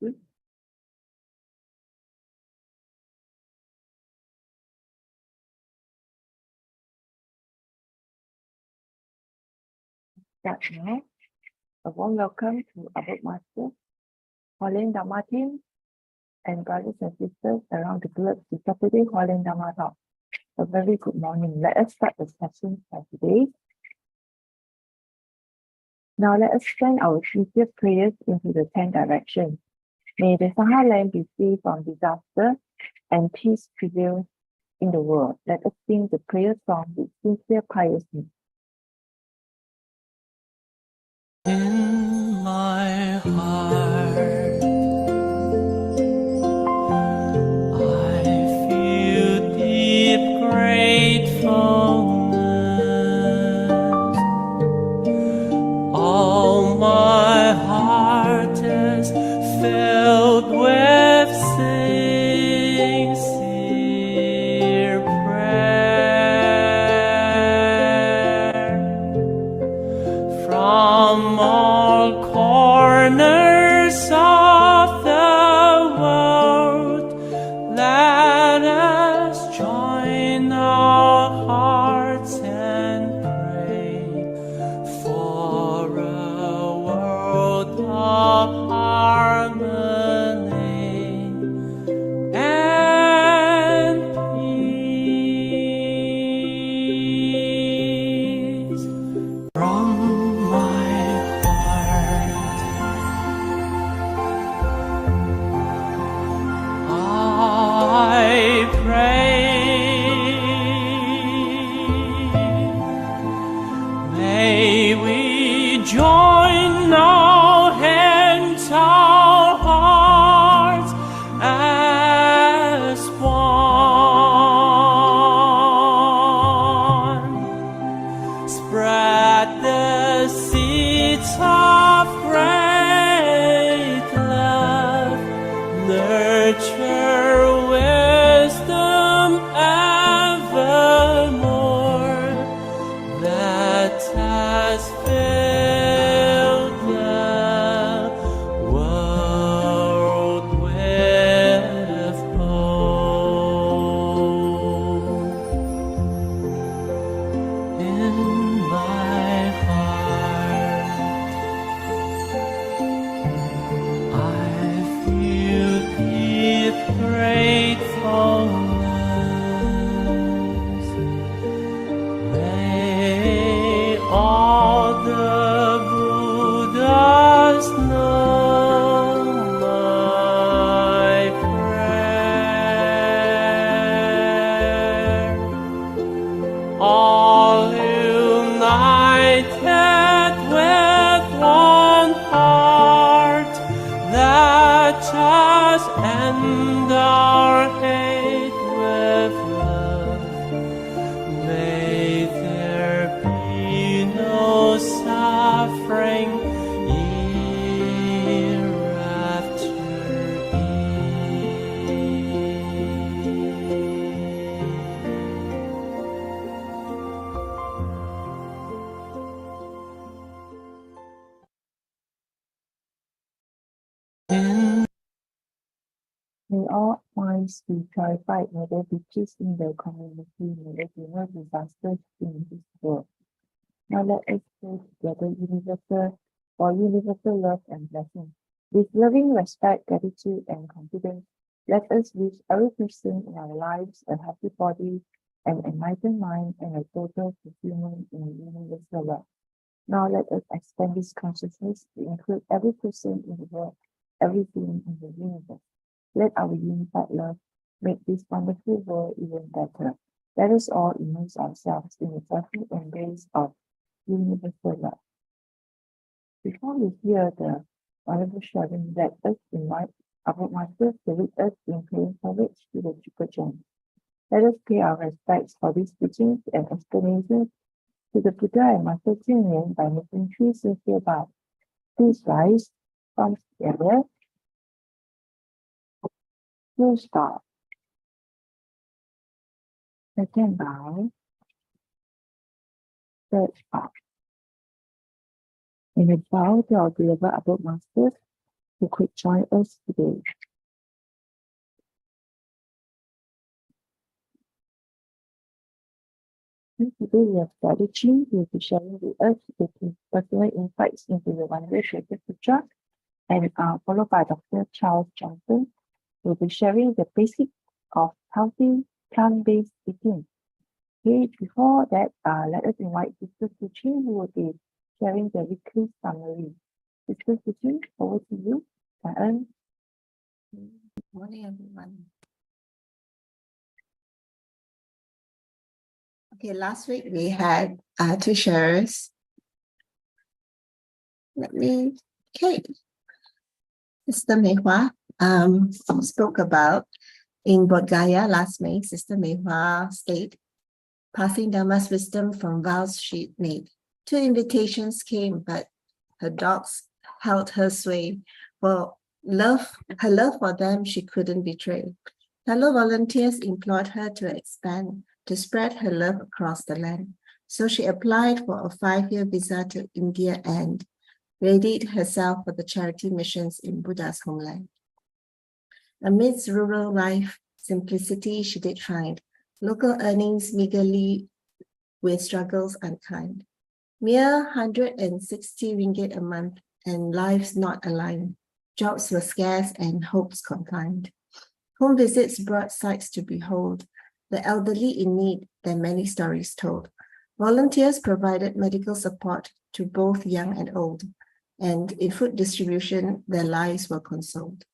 Masters. Start now. A warm welcome to our Master, Hualien Dharma team, and brothers and sisters around the globe to Saturday Hualien Dharma Talk. A very good morning. Let us start the session for today. Now let us send our sincere prayers into the 10 directions. May the Sahara land be free from disaster and peace prevail in the world. Let us sing the prayer song with sincere piousness. In my heart, I feel deep gratefulness. All my heart is filled with sincere prayer. From all corners of the world, let us join our hearts and pray for a world of harmony and peace. From my heart, I pray, may we join our hands, our hearts as one. Spread the seeds of great love, nurture wisdom evermore. Let us fill the world with hope. In my heart, I feel deep gratefulness. May all the Buddhas know my prayer. All united with one heart, let us end our hate with love. May there be no suffering hereafter. In May all minds be purified. May there be peace in the community. May there be no disasters in this world. Now let us pray together for universal love and blessing. With loving respect, gratitude, and confidence, let us wish every person in our lives a happy body, an enlightened mind, and a total fulfillment in universal love. Now let us expand this consciousness to include every person in the world, every being in the universe. Let our unified love make this wonderful world even better. Let us all immerse ourselves in the perfect embrace of universal love. Before we hear the wonderful sharing, let us invite our masters to lead us in paying homage to the Triple Gem. Let us pay our respects for these teachings and explanations to the Buddha and Master Ching by making 3 sincere bows. Please rise, palms together. First bow. Second bow. Third bow. In a bow to our beloved Abode Masters, who could join us today. And today we have Su Ching who will be sharing with us his personal insights into the Wondrous Lotus Sutra, and followed by Dr. Charles Johnson, who will be sharing the basics of healthy plant-based eating. Okay, before that, let us invite Sister Su Ching, who will be sharing the weekly summary. Sister Su Ching, over to you. Good morning, everyone. Okay, last week we had two sharers. Sister Mei Hua spoke about in Bodh Gaya last May. Sister Mei Hua stated, passing Dharma's wisdom from vows she'd made. 2 invitations came, but her dogs held her sway. For her love for them she couldn't betray. Fellow volunteers implored her to expand, to spread her love across the land. So she applied for a 5-year visa to India and readied herself for the charity missions in Buddha's homeland. Amidst rural life, simplicity she did find, local earnings meagerly with struggles unkind. Mere 160 ringgit a month and lives not aligned. Jobs were scarce and hopes confined. Home visits brought sights to behold, the elderly in need, their many stories told. Volunteers provided medical support to both young and old, and in food distribution, their lives were consoled.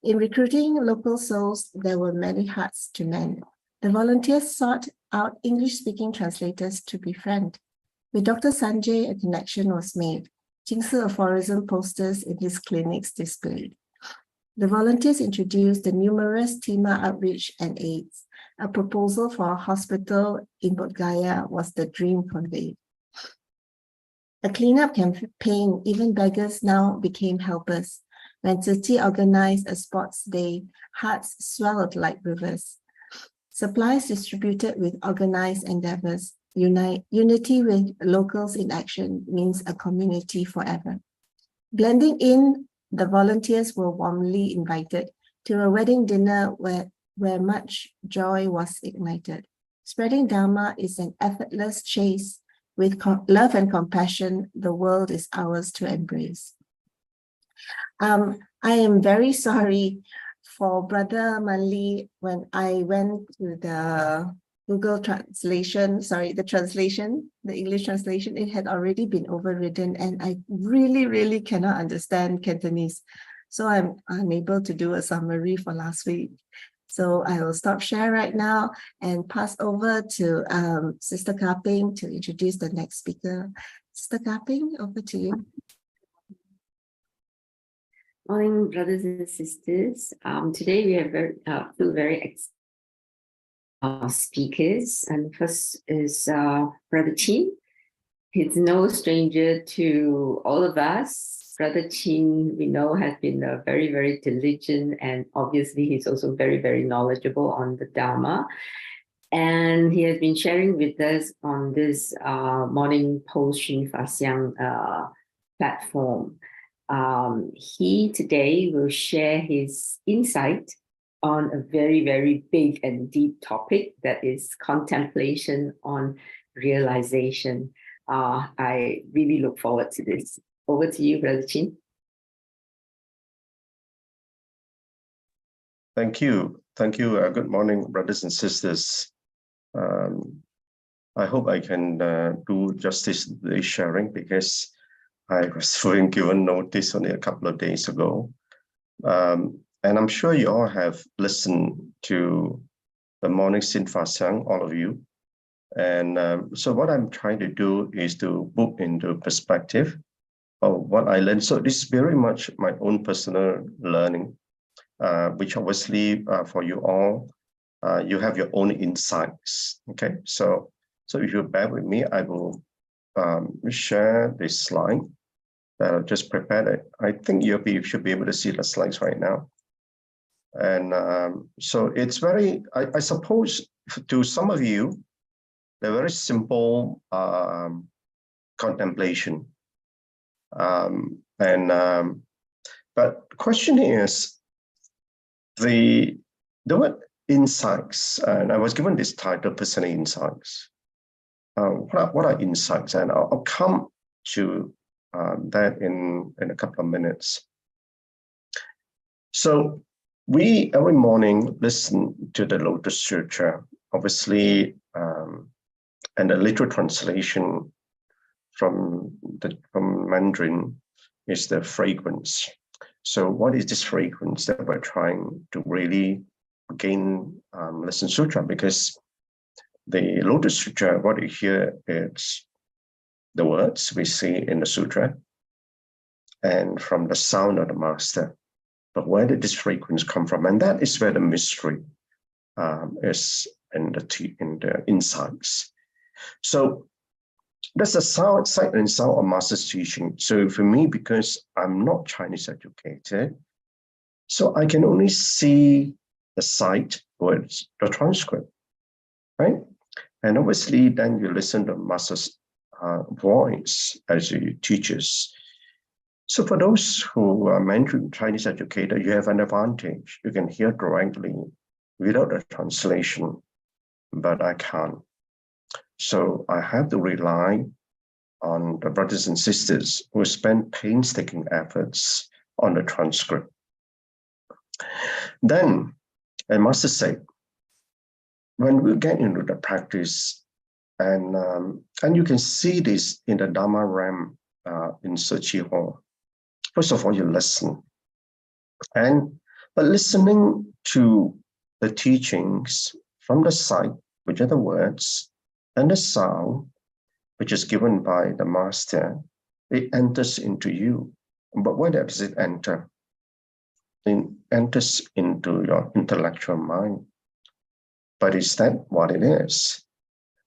In recruiting local souls, there were many hearts to mend. The volunteers sought out English-speaking translators to befriend. With Dr. Sanjay, a connection was made. Jingsi aphorism posters in his clinics displayed. The volunteers introduced the numerous Tima outreach and aids. A proposal for a hospital in Bodh Gaya was the dream conveyed. A cleanup campaign, even beggars now became helpers. When Tzu organized a sports day, hearts swelled like rivers. Supplies distributed with organized endeavors. Unity with locals in action means a community forever. Blending in, the volunteers were warmly invited to a wedding dinner where much joy was ignited. Spreading Dharma is an effortless chase. With love and compassion, the world is ours to embrace. I am very sorry for Brother Manli. When I went to the Google translation, the English translation, it had already been overridden and I really cannot understand Cantonese. So I'm unable to do a summary for last week. So I will stop share right now and pass over to Sister Kaping to introduce the next speaker. Sister Kaping, over to you. Morning, brothers and sisters. Today we have two very speakers, and first is Brother Chin. He's no stranger to all of us. Brother Chin, we know, has been very diligent, and obviously he's also very knowledgeable on the Dharma. And he has been sharing with us on this morning post Shin Fa Xiang platform. He today will share his insight on a very big and deep topic, that is contemplation on realization. I really look forward to this. Over to you, Brother Chin. Thank you. Good morning, brothers and sisters. I hope I can do justice to the sharing, because I was given notice only a couple of days ago. And I'm sure you all have listened to the morning Shin Fa Xiang, all of you. And so what I'm trying to do is to put into perspective of what I learned. So this is very much my own personal learning, which obviously for you all, you have your own insights. Okay, so if you bear with me, I will share this slide that I've just prepared. I think you should be able to see the slides right now. And so it's very, I suppose to some of you, they're very simple contemplation. But the question is, the word insights, and I was given this title, personal insights. What are insights? And I'll come to that in a couple of minutes. So we every morning listen to the Lotus Sutra, obviously, and the literal translation from Mandarin is the fragrance. So what is this fragrance that we're trying to really gain listen sutra? Because the Lotus Sutra, what you hear is the words we see in the sutra and from the sound of the master. But where did this fragrance come from? And that is where the mystery is in the insights. So that's the sight and sound of master's teaching. So for me, because I'm not Chinese educated, so I can only see the sight words, the transcript, right? And obviously, then you listen to master's voice as he teaches. So for those who are Mandarin Chinese educated, you have an advantage. You can hear directly without a translation, but I can't. So I have to rely on the brothers and sisters who spend painstaking efforts on the transcript. Then, I must say, when we get into the practice, and you can see this in the Dharma realm in Su Ching. First of all, you listen, but listening to the teachings from the sight, which are the words, and the sound, which is given by the master, it enters into you. But where does it enter? It enters into your intellectual mind. But is that what it is?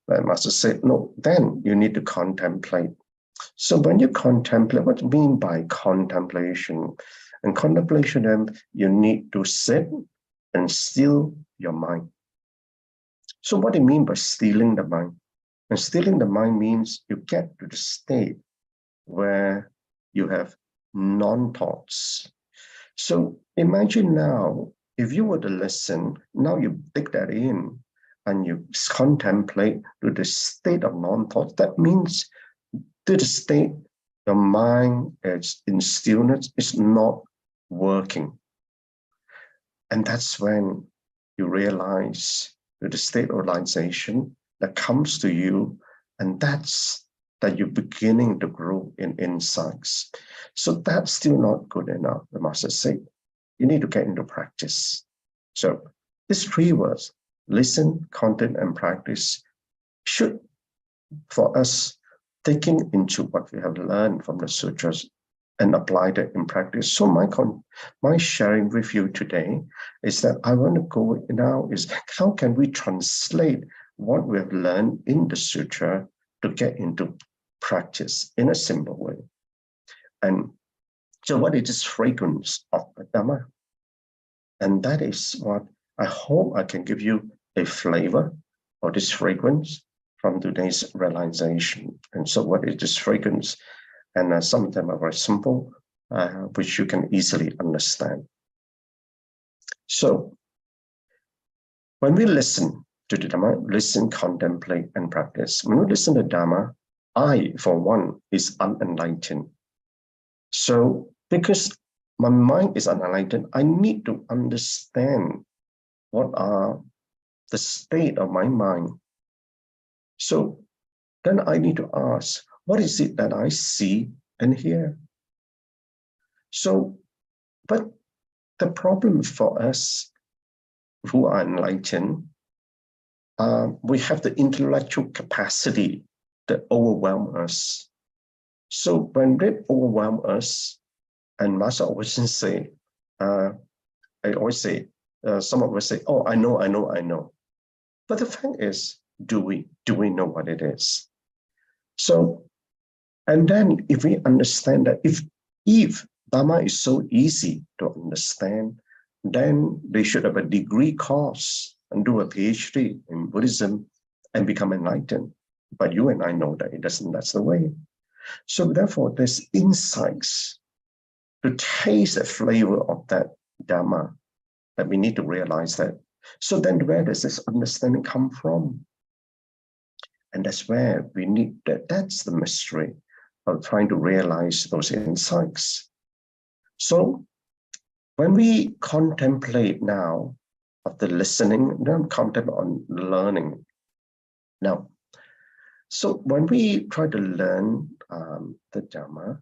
The master said, no, then you need to contemplate. So when you contemplate, what do you mean by contemplation? And contemplation, then you need to sit and still your mind. So what do you mean by stealing the mind? And stealing the mind means you get to the state where you have non-thoughts. So imagine now, if you were to listen, now you take that in and you contemplate to the state of non-thoughts. That means to the state your mind is in stillness, it's not working. And that's when you realize the state of realization that comes to you, and that's that you're beginning to grow in insights. So that's still not good enough, the master said. You need to get into practice. So these three words, listen, contemplate, and practice, should, for us, taking into what we have learned from the sutras and apply that in practice. So my sharing with you today is that I want to go now is how can we translate what we have learned in the sutra to get into practice in a simple way. And so what is this fragrance of the Dharma? And that is what I hope I can give you a flavor of this fragrance from today's realization. And so what is this fragrance? And some of them are very simple, which you can easily understand. So when we listen to the Dharma, listen, contemplate, and practice. When we listen to Dharma, I, for one, is unenlightened. So because my mind is unenlightened, I need to understand what are the state of my mind. So then I need to ask, what is it that I see and hear? So, but the problem for us who are enlightened, we have the intellectual capacity that overwhelm us. So when they overwhelm us, and Master always say, I always say, some of us say, oh, I know. But the fact is, do we know what it is? So, and then if we understand that if Dharma is so easy to understand, then they should have a degree course and do a Ph.D. in Buddhism and become enlightened. But you and I know that it doesn't, that's the way. So therefore, there's insights to taste the flavor of that Dharma, that we need to realize that. So then where does this understanding come from? And that's where we need that's the mystery of trying to realize those insights. So when we contemplate now of the listening, then contemplate on learning. Now, so when we try to learn the Dharma,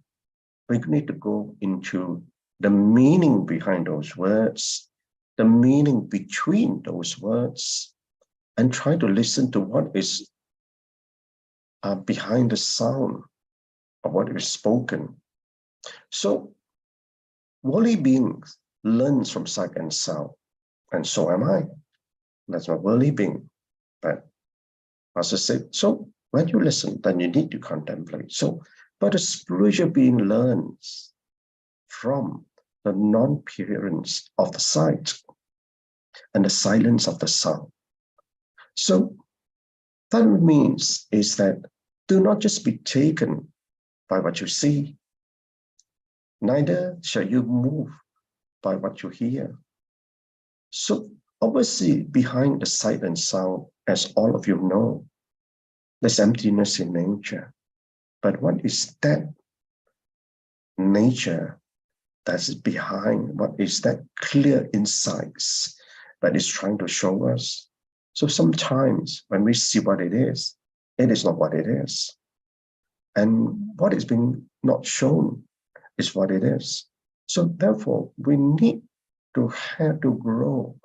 we need to go into the meaning behind those words, the meaning between those words, and try to listen to what is behind the sound of what is spoken. So worldly beings learns from sight and sound, and so am I. That's my worldly being. But as I said, so when you listen, then you need to contemplate. So, but a spiritual being learns from the non-appearance of the sight and the silence of the sound. So that means is that do not just be taken by what you see, neither shall you move by what you hear. So obviously behind the sight and sound, as all of you know, there's emptiness in nature. But what is that nature that's behind? What is that clear insights that is trying to show us? So sometimes when we see what it is not what it is. And what is being not shown is what it is. So therefore, we need to have to grow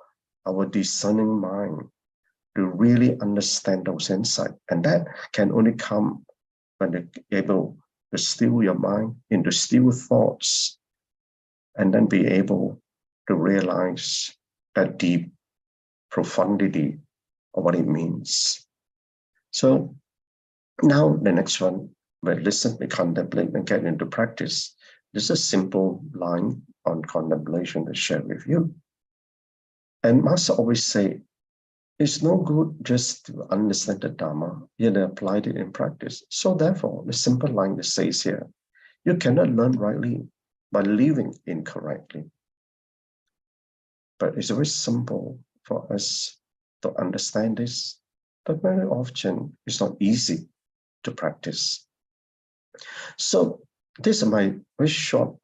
our discerning mind to really understand those insights. And that can only come when you're able to still your mind into still thoughts, and then be able to realize that deep profundity of what it means. So now the next one, we listen, we contemplate, and get into practice. This is a simple line on contemplation to share with you. And Master always say, it's no good just to understand the Dharma, yet apply it in practice. So therefore, the simple line that says here, you cannot learn rightly by living incorrectly. But it's very simple for us to understand this, but very often it's not easy to practice. So this is my very short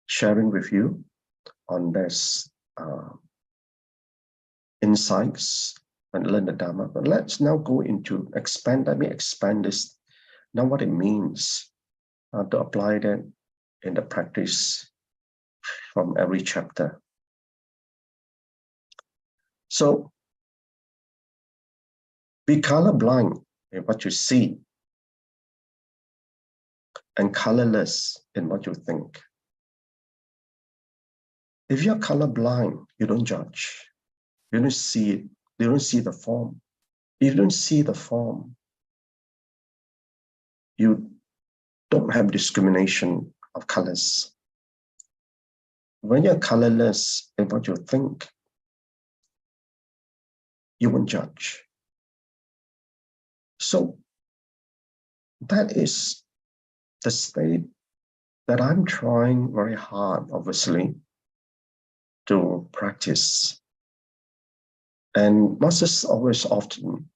sharing with you on this insights and learn the Dharma. But let's now go into let me expand this, now what it means to apply that in the practice from every chapter. So be colorblind in what you see and colorless in what you think. If you're colorblind, you don't judge. You don't see it. You don't see the form. If you don't see the form, you don't have discrimination of colors. When you're colorless in what you think, you won't judge. So that is the state that I'm trying very hard, obviously, to practice. And Masters always often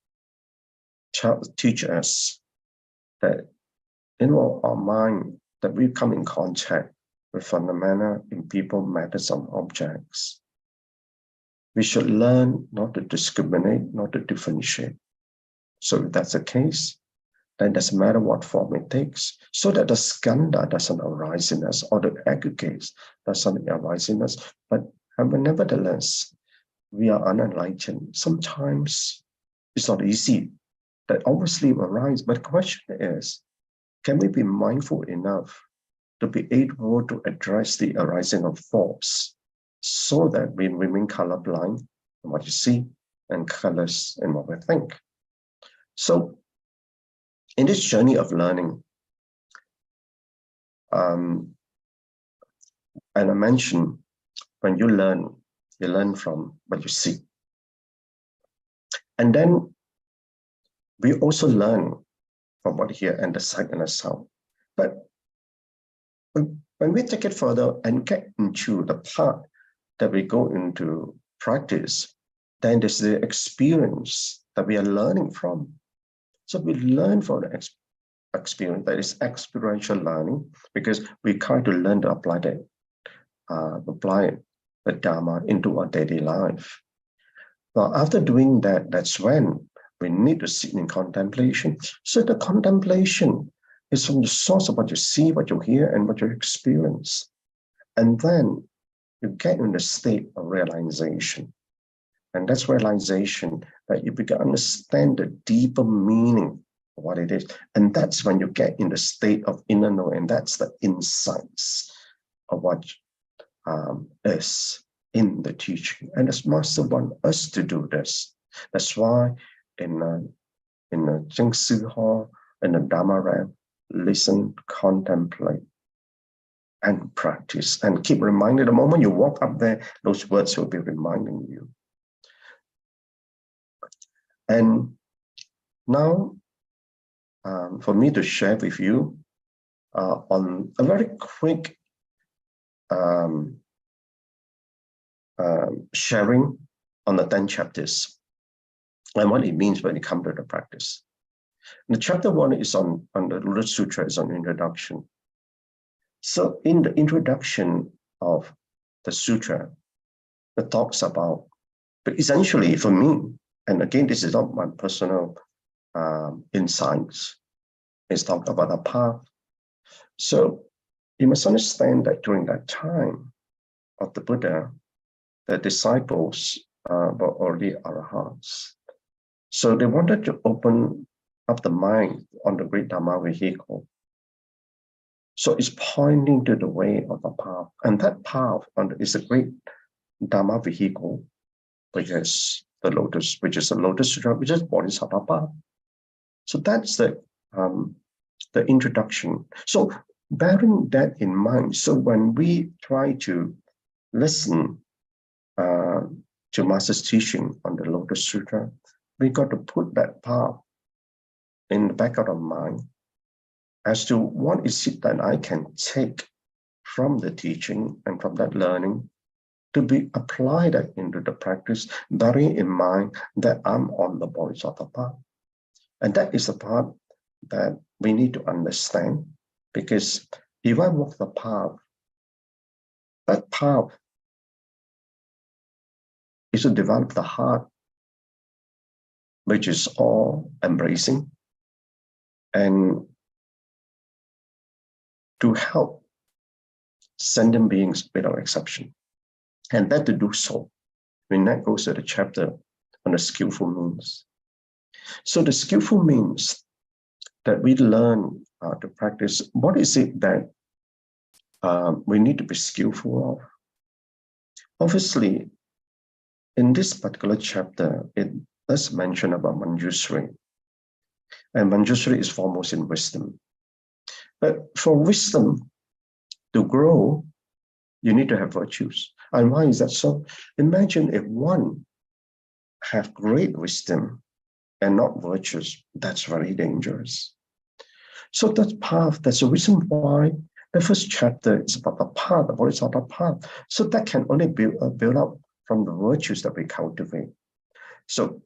teach us that, our mind, that we come in contact with phenomena in people, matters, and objects. We should learn not to discriminate, not to differentiate. So if that's the case, then it doesn't matter what form it takes, so that the skandha doesn't arise in us, or the aggregates doesn't arise in us. But nevertheless, we are unenlightened. Sometimes it's not easy. That obviously arise, but the question is, can we be mindful enough to be able to address the arising of thoughts so that we remain colorblind in what you see and colors in what we think? So in this journey of learning, and I mentioned, when you learn from what you see. And then we also learn from what you hear and the sight and the sound. But when we take it further and get into the part that we go into practice, then there's the experience that we are learning from. So we learn from the experience, that is experiential learning, because we try to learn to apply the Dharma into our daily life. Well, after doing that, that's when we need to sit in contemplation. So the contemplation is from the source of what you see, what you hear, and what you experience. And then you get in the state of realization. And that's realization that you begin to understand the deeper meaning of what it is. And that's when you get in the state of inner knowing. And that's the insights of what is in the teaching. And as Master wants us to do this. That's why in the Jing Si Hall, in the Dharma Ram, listen, contemplate, and practice. And keep reminding, the moment you walk up there, those words will be reminding you. And now, for me to share with you on a very quick sharing on the 10 chapters and what it means when you come to the practice. And the chapter 1 is on the Lotus Sutra, is on introduction. So in the introduction of the sutra, it talks about, but essentially for me, and again, this is not my personal insights, it's talked about a path. So you must understand that during that time of the Buddha, the disciples were already arahants. So they wanted to open up the mind on the great Dharma vehicle. So it's pointing to the way of the path. And that path is a great Dharma vehicle, which is the Lotus, which is the Lotus Sutra, which is Bodhisattva path. So that's the introduction. So bearing that in mind, so when we try to listen to Master's teaching on the Lotus Sutra, we got to put that path in the back of our mind as to what is it that I can take from the teaching and from that learning to be applied into the practice, bearing in mind that I'm on the Bodhisattva path. And that is the part that we need to understand, because if I walk the path, that path is to develop the heart, which is all embracing, and to help sentient beings without exception. And that to do so, when that goes to the chapter on the skillful means. So the skillful means that we learn to practice, what is it that we need to be skillful of? Obviously, in this particular chapter, it does mention about Manjushri. And Manjushri is foremost in wisdom. But for wisdom to grow, you need to have virtues. And why is that so? Imagine if one have great wisdom and not virtues, that's very dangerous. So that path, that's the reason why the first chapter is about the path, the Bodhisattva path. So that can only build up from the virtues that we cultivate. So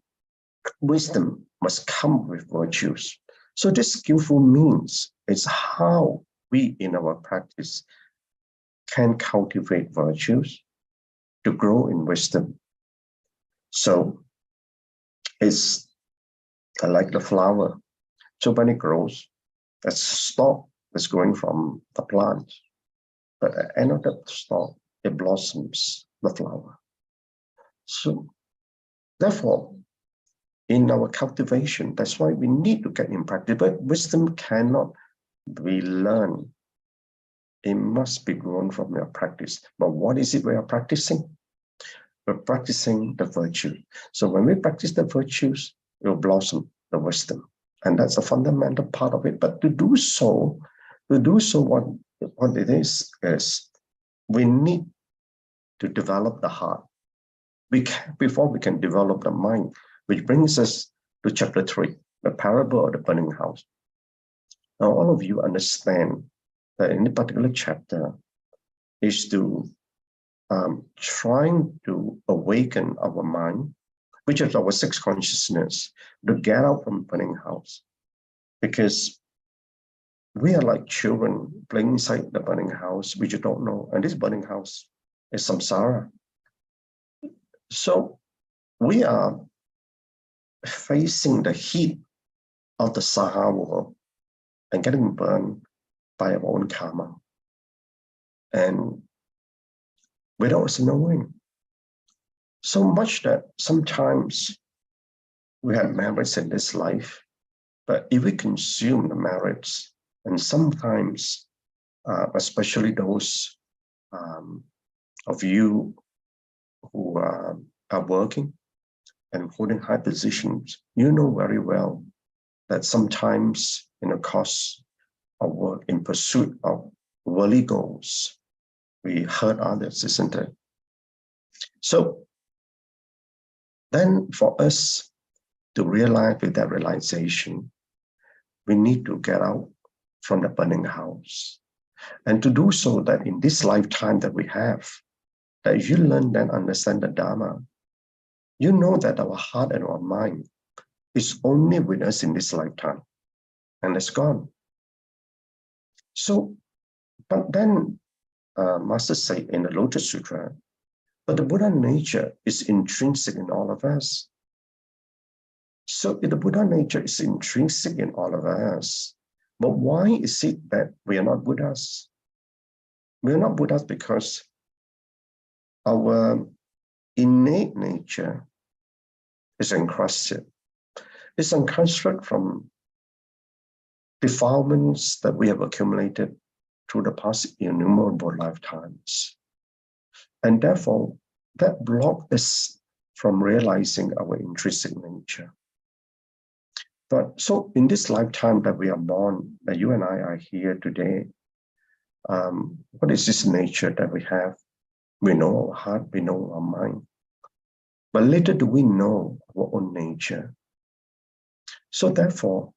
wisdom must come with virtues. So this skillful means is how we in our practice can cultivate virtues to grow in wisdom. So it's like the flower. So when it grows, that's a stalk that's growing from the plant. But at the end of that stalk, it blossoms the flower. So therefore, in our cultivation, that's why we need to get in practice. But wisdom cannot be learned. It must be grown from your practice. But what is it we are practicing? We're practicing the virtue. So when we practice the virtues, it will blossom the wisdom. And that's a fundamental part of it. But to do so what it is we need to develop the heart. Before we can develop the mind, which brings us to chapter 3, the parable of the burning house. Now, all of you understand that in this particular chapter is to trying to awaken our mind, which is our sixth consciousness, to get out from burning house. Because we are like children playing inside the burning house, which you don't know. And this burning house is samsara. So we are facing the heat of the Saha world and getting burned by our own karma. And without us knowing, so much that sometimes we have merits in this life, but if we consume the merits, and sometimes, especially those of you who are working and holding high positions, you know very well that sometimes in the course of work, in pursuit of worldly goals, we hurt others, isn't it? So then for us to realize with that realization, we need to get out from the burning house. And to do so, that in this lifetime that we have, that you learn and understand the Dharma, you know that our heart and our mind is only with us in this lifetime, and it's gone. So, but then Master say in the Lotus Sutra, but the Buddha nature is intrinsic in all of us. So if the Buddha nature is intrinsic in all of us, but why is it that we are not Buddhas? We are not Buddhas because our innate nature is encrusted. It's encrusted from defilements that we have accumulated through the past innumerable lifetimes. And therefore, that blocks us from realizing our intrinsic nature. But so in this lifetime that we are born, that you and I are here today, what is this nature that we have? We know our heart, we know our mind. But little do we know our own nature. So therefore,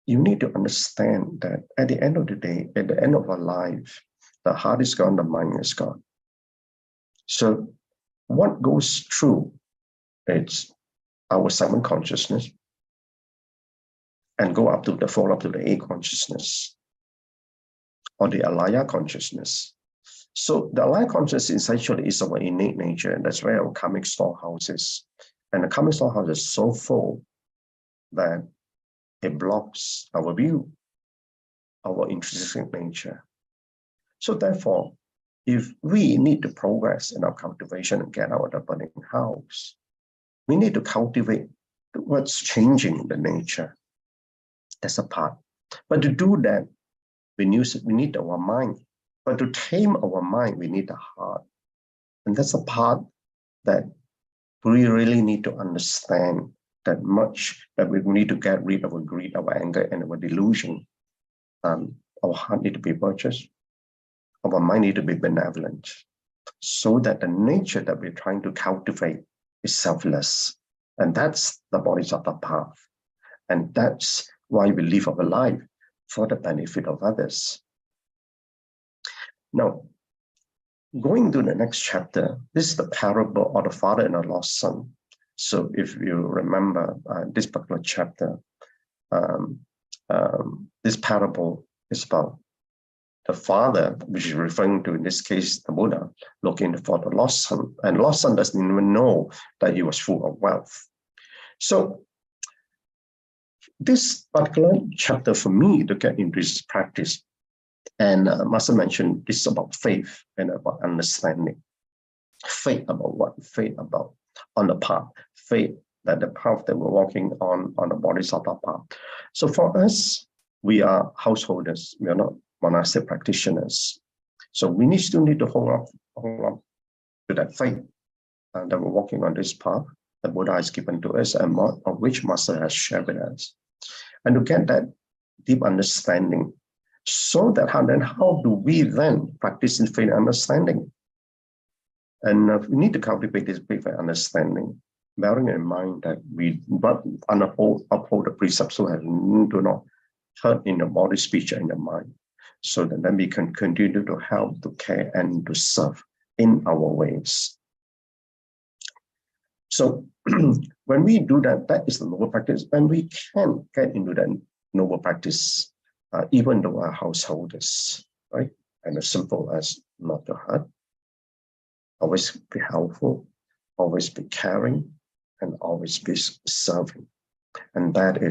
you need to understand that at the end of the day, at the end of our life, the heart is gone, the mind is gone. So what goes through, it's our seven consciousness and go up to the fall up to the eight consciousness or the alaya consciousness. So the alaya consciousness essentially is our innate nature, and that's where our karmic storehouse is. And the karmic storehouse is so full that it blocks our view, our intrinsic nature. So therefore, if we need to progress in our cultivation and get out of the burning house, we need to cultivate what's changing the nature. That's a part. But to do that, we need our mind. But to tame our mind, we need the heart. And that's a part that we really need to understand that much, that we need to get rid of our greed, our anger, and our delusion. Our heart need to be virtuous. Our mind need to be benevolent, so that the nature that we're trying to cultivate is selfless. And that's the Bodhisattva path. And that's why we live our life, for the benefit of others. Now, going to the next chapter, this is the parable of the father and the lost son. So if you remember this particular chapter, this parable is about the father, which is referring to, in this case, the Buddha, looking for the lost son. And lost son doesn't even know that he was full of wealth. So this particular chapter for me to get into this practice, and Master mentioned this is about faith and about understanding. Faith about what? Faith about on the path. Faith that the path that we're walking on the Bodhisattva path. So for us, we are householders. We are not monastic practitioners. So we still need to hold on to that faith that we're walking on this path that Buddha has given to us and of which Master has shared with us. And to get that deep understanding, so that how do we then practice in faith and understanding? And we need to cultivate this faith and understanding, bearing in mind that we uphold the precepts so as do not hurt in the body, speech, and the mind, so that then we can continue to help, to care, and to serve in our ways. So when we do that, that is the noble practice, and we can get into that noble practice, even though our householders, right? And as simple as not to hurt, always be helpful, always be caring, and always be serving. And that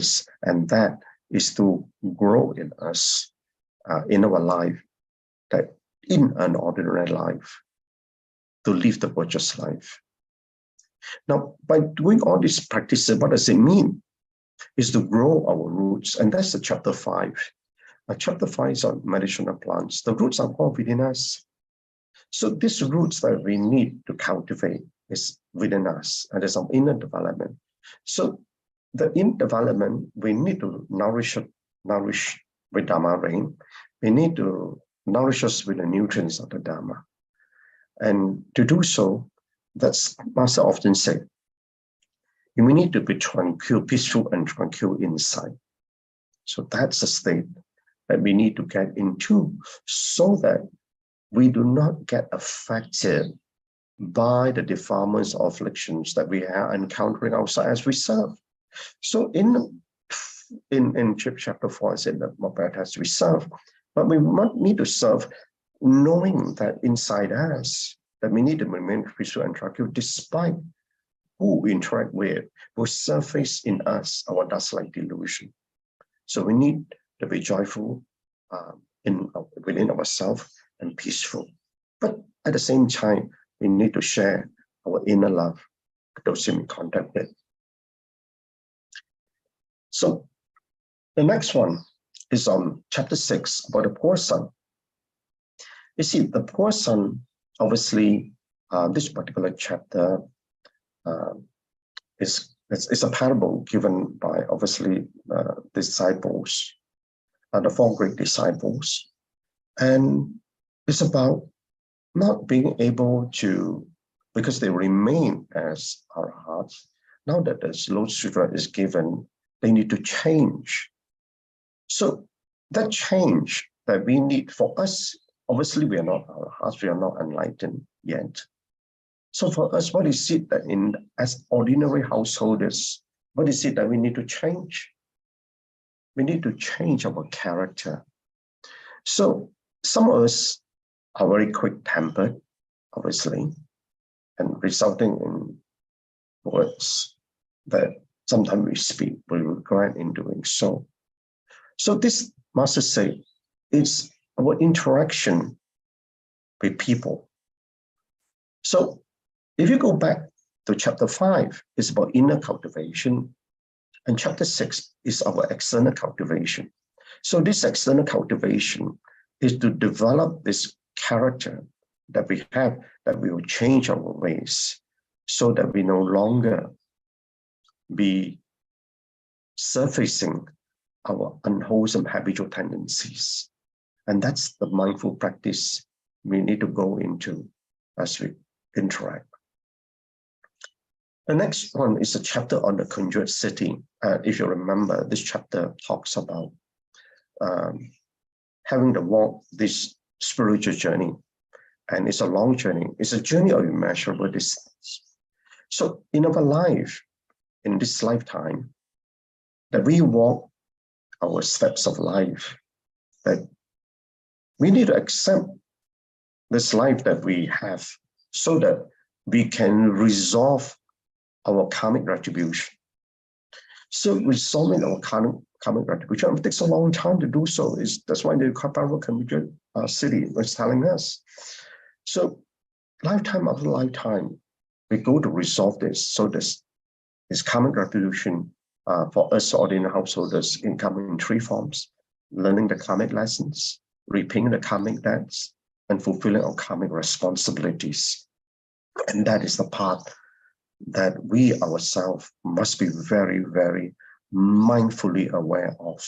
is to grow in us, in our life, that in an ordinary life, to live the virtuous life. Now, by doing all these practices, what does it mean? Is to grow our roots, and that's the chapter 5. Chapter 5 is on medicinal plants. The roots are all within us. So these roots that we need to cultivate is within us, and there's some inner development. So the inner development, we need to nourish with Dharma rain. We need to nourish us with the nutrients of the Dharma. And to do so, that's Master often said, we need to be tranquil, peaceful and tranquil inside. So that's the state that we need to get into, so that we do not get affected by the defilements or afflictions that we are encountering outside as we serve. So in chapter 4, I said that what has we serve, but we need to serve knowing that inside us, that we need to remain peaceful and tranquil despite who we interact with, will surface in us our dust-like delusion. So we need to be joyful within ourselves and peaceful. But at the same time, we need to share our inner love with those in contact with. So the next one is on chapter 6 about the poor son. You see, the poor son, obviously, this particular chapter is a parable given by, obviously, disciples, the 4 great disciples. And it's about not being able to, because they remain as our hearts. Now that the Lotus Sutra is given, they need to change. So that change that we need for us, obviously we are not our hearts, we are not enlightened yet. So for us, what is it that as ordinary householders, what is it that we need to change? We need to change our character. So some of us are very quick-tempered, obviously, and resulting in words that sometimes we speak, we regret in doing so. So this Master say, it's our interaction with people. So if you go back to chapter 5, it's about inner cultivation, and chapter 6 is our external cultivation. So this external cultivation is to develop this character that we have, that we will change our ways, so that we no longer be surfacing our unwholesome habitual tendencies. And that's the mindful practice we need to go into as we interact. The next one is a chapter on the conjured city. If you remember, this chapter talks about having to walk this spiritual journey. And it's a long journey. It's a journey of immeasurable distance. So in our life, in this lifetime, that we walk our steps of life, that we need to accept this life that we have, so that we can resolve our karmic retribution. So resolving our karmic retribution, it takes a long time to do so. That's why the Heartwarming Community City was telling us. So lifetime after lifetime, we go to resolve this. So this karmic retribution for us ordinary householders in coming in 3 forms: learning the karmic lessons, repaying the karmic debts, and fulfilling our karmic responsibilities. And that is the part that we ourselves must be very, very mindfully aware of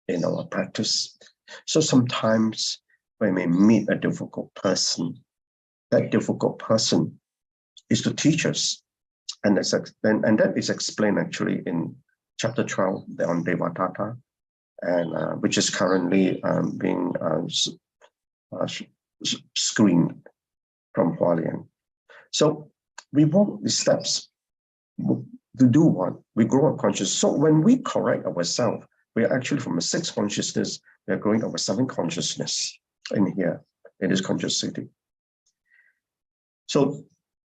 in our practice. So sometimes when we meet a difficult person, that difficult person is to teach us. And that is explained actually in chapter 12 on Devatata. and which is currently being screened from Hualien. So we walk the steps to do what? We grow our consciousness. So when we correct ourselves, we are actually from a 6th consciousness, we are growing our 7th consciousness in here, in this conscious city. So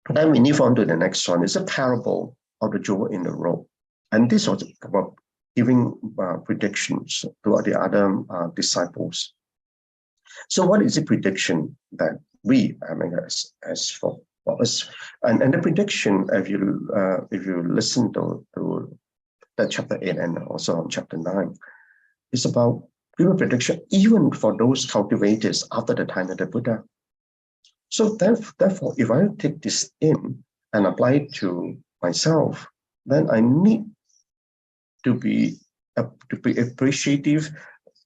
then we move on to the next one. It's a parable of the jewel in the road. And this was about giving predictions to the other disciples. So what is the prediction that we, as for us? And the prediction, if you listen to that chapter 8 and also on chapter 9, is about giving prediction even for those cultivators after the time of the Buddha. So therefore, if I take this in and apply it to myself, then I need to be appreciative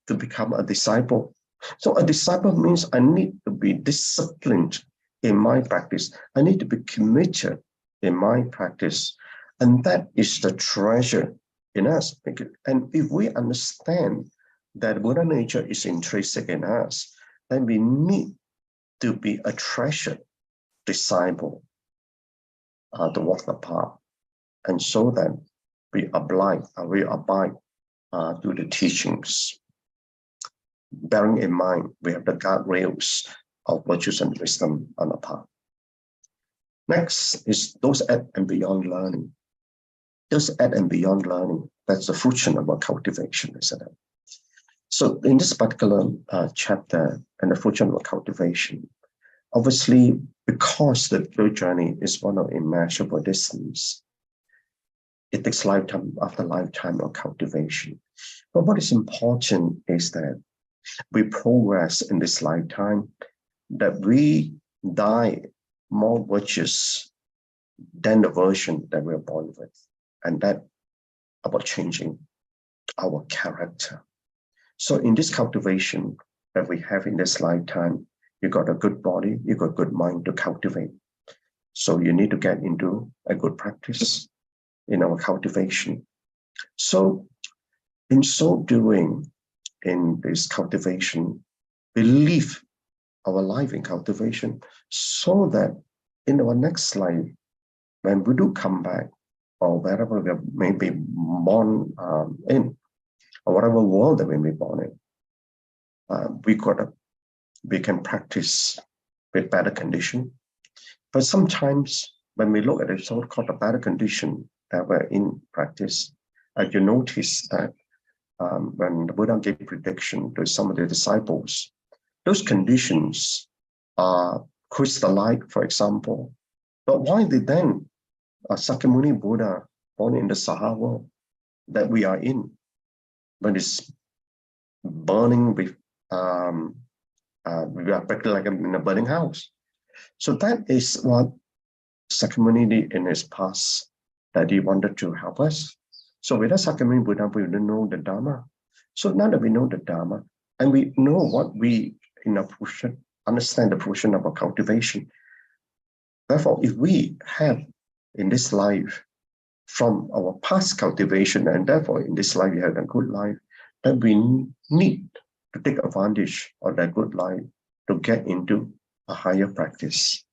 to become a disciple. So a disciple means I need to be disciplined in my practice. I need to be committed in my practice. And that is the treasure in us. And if we understand that Buddha nature is intrinsic in us, then we need to be a treasured disciple to walk the path. And so that we abide to the teachings. Bearing in mind, we have the guardrails of virtues and wisdom on the path. Next is those at and beyond learning. Those at and beyond learning, that's the fruition of our cultivation, isn't it? So in this particular chapter, and the fruition of our cultivation, obviously, because the third journey is one of immeasurable distance, it takes lifetime after lifetime of cultivation. But what is important is that we progress in this lifetime, that we die more virtuous than the version that we are born with. And that about changing our character. So in this cultivation that we have in this lifetime, you got a good body, you got a good mind to cultivate. So you need to get into a good practice in our cultivation. So in so doing, in this cultivation, we live our life in cultivation so that in our next life, when we do come back, or wherever we may be born in, or whatever world that we may be born in, we can practice with better condition. But sometimes when we look at it, so-called a better condition that we're in practice, you notice that when the Buddha gave prediction to some of the disciples, those conditions are crystalline, for example. But why did then Sakyamuni Buddha, born in the Sahara world that we are in, when it's burning with, we are practically like in a burning house. So that is what Sakyamuni did in his past, that he wanted to help us. So without Sakyamuni Buddha, we don't know the Dharma. So now that we know the Dharma, and we know what we in a portion, understand the portion of our cultivation. Therefore, if we have in this life from our past cultivation, and therefore in this life we have a good life, then we need to take advantage of that good life to get into a higher practice.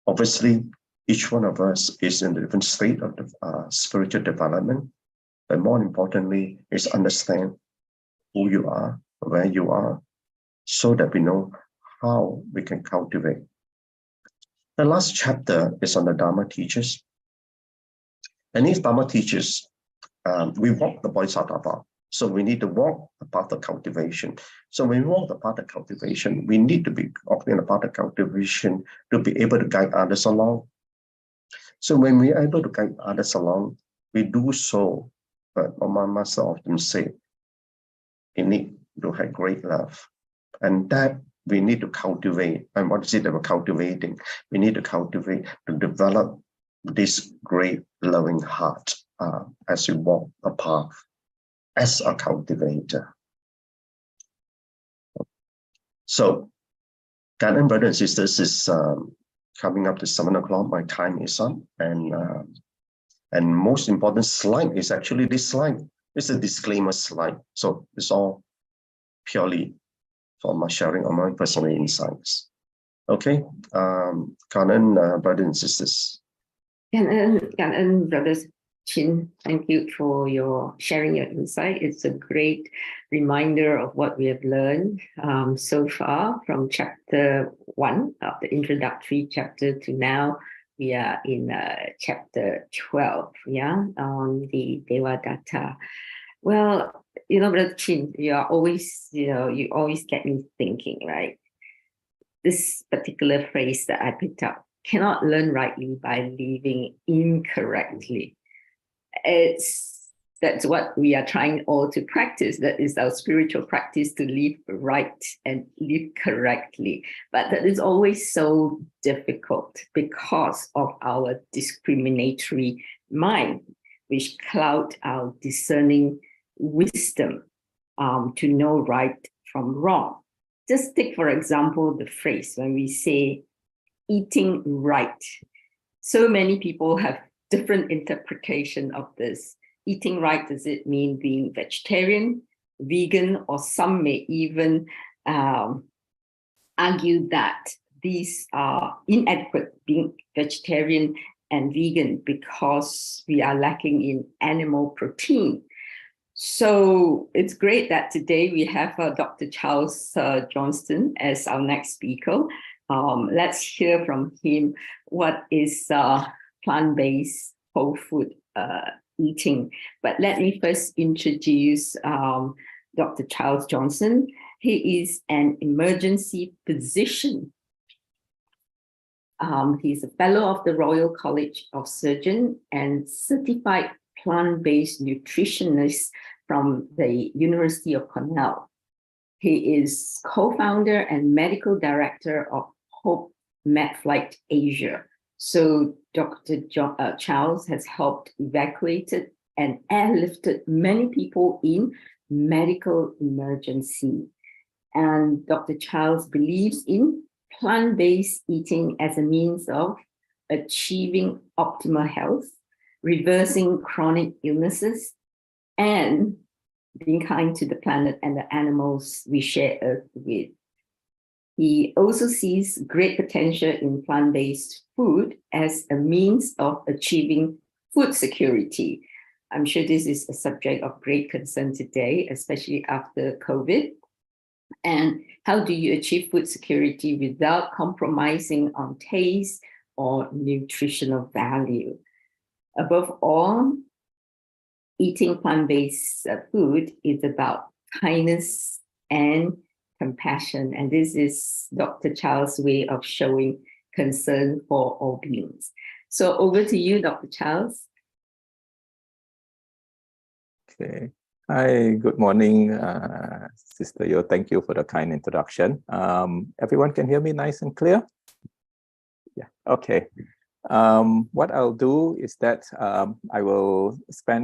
Obviously, each one of us is in a different state of the spiritual development, but more importantly is understand who you are, where you are, so that we know how we can cultivate. The last chapter is on the Dharma teachers. And these Dharma teachers, we walk the Bodhisattva path. So we need to walk the path of cultivation. So when we walk the path of cultivation, we need to be walking the path of cultivation to be able to guide others along. So when we are able to guide others along, we do so, but my master often say, we need to have great love. And that we need to cultivate. And what is it that we're cultivating? We need to cultivate, to develop this great loving heart as we walk the path as a cultivator. So, Garden brothers and sisters, is coming up to 7 o'clock. My time is up, and most important slide is actually this slide. It's a disclaimer slide. So it's all purely for my sharing of my personal insights. Okay, Kanan, brothers and sisters. Kangen, brothers Chin, thank you for your sharing your insight. It's a great reminder of what we have learned so far from chapter 1 of the introductory chapter to now. We are in chapter 12, on the Devadatta. Well, Brother Chin, you always get me thinking, right? This particular phrase that I picked up, cannot learn rightly by living incorrectly. That's what we are trying all to practice. That is our spiritual practice, to live right and live correctly. But that is always so difficult because of our discriminatory mind, which cloud our discerning wisdom to know right from wrong. Just take, for example, the phrase when we say eating right. So many people have different interpretation of this. Eating right, does it mean being vegetarian, vegan, or some may even argue that these are inadequate, being vegetarian and vegan, because we are lacking in animal protein. So it's great that today we have Dr. Charles Johnston as our next speaker. Let's hear from him what is plant-based whole food eating. But let me first introduce Dr. Charles Johnston. He is an emergency physician. He's a fellow of the Royal College of Surgeons and certified plant-based nutritionist from the University of Cornell. He is co-founder and medical director of Hope MedFlight Asia. So Dr. Charles has helped evacuated and airlifted many people in medical emergency. And Dr. Charles believes in plant-based eating as a means of achieving optimal health, reversing chronic illnesses, and being kind to the planet and the animals we share Earth with. He also sees great potential in plant-based food as a means of achieving food security. I'm sure this is a subject of great concern today, especially after COVID. And how do you achieve food security without compromising on taste or nutritional value? Above all, eating plant-based food is about kindness and compassion. And this is Dr. Charles' way of showing concern for all beings. So over to you, Dr. Charles. Okay. Hi, good morning, Sister Yo. Thank you for the kind introduction. Everyone can hear me nice and clear? Yeah, okay. What I'll do is that I will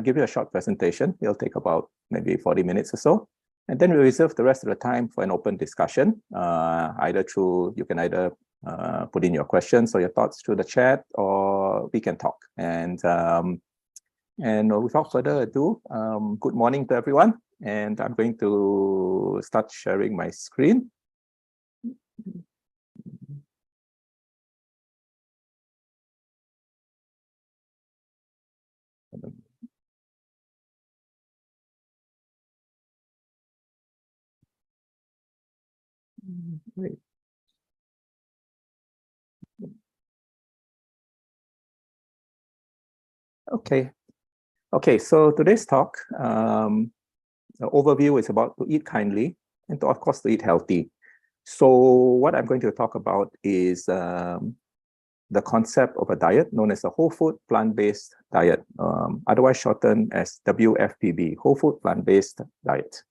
give you a short presentation. It'll take about maybe 40 minutes or so. And then we'll reserve the rest of the time for an open discussion. You can either put in your questions or your thoughts through the chat, or we can talk. And without further ado, good morning to everyone. And I'm going to start sharing my screen. Great. Okay, so today's talk, the overview is about to eat kindly and of course to eat healthy. So what I'm going to talk about is the concept of a diet known as a whole food plant-based diet, otherwise shortened as WFPB, whole food plant-based diet.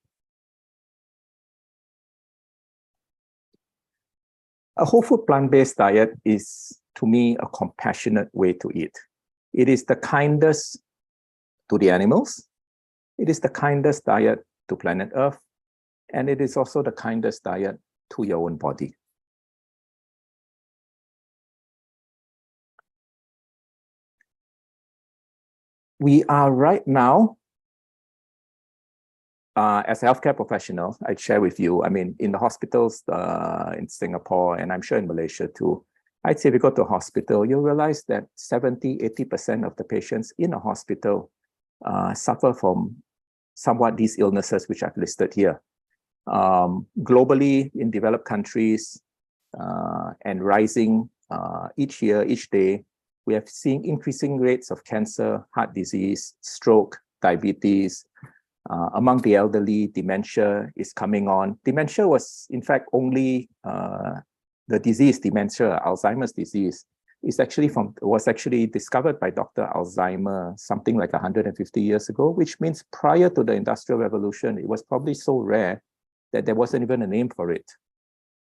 A whole food plant-based diet is, to me, a compassionate way to eat. It is the kindest to the animals. It is the kindest diet to planet Earth. And it is also the kindest diet to your own body. We are right now as a healthcare professional, I'd share with you, I mean, in the hospitals in Singapore, and I'm sure in Malaysia too, I'd say if you go to a hospital, you'll realize that 70, 80% of the patients in a hospital suffer from somewhat these illnesses which I've listed here. Globally, in developed countries and rising each year, each day, we have seen increasing rates of cancer, heart disease, stroke, diabetes. Among the elderly, dementia is coming on. Dementia was, in fact, only the disease, dementia, Alzheimer's disease, was actually discovered by Dr. Alzheimer something like 150 years ago, which means prior to the Industrial Revolution, it was probably so rare that there wasn't even a name for it.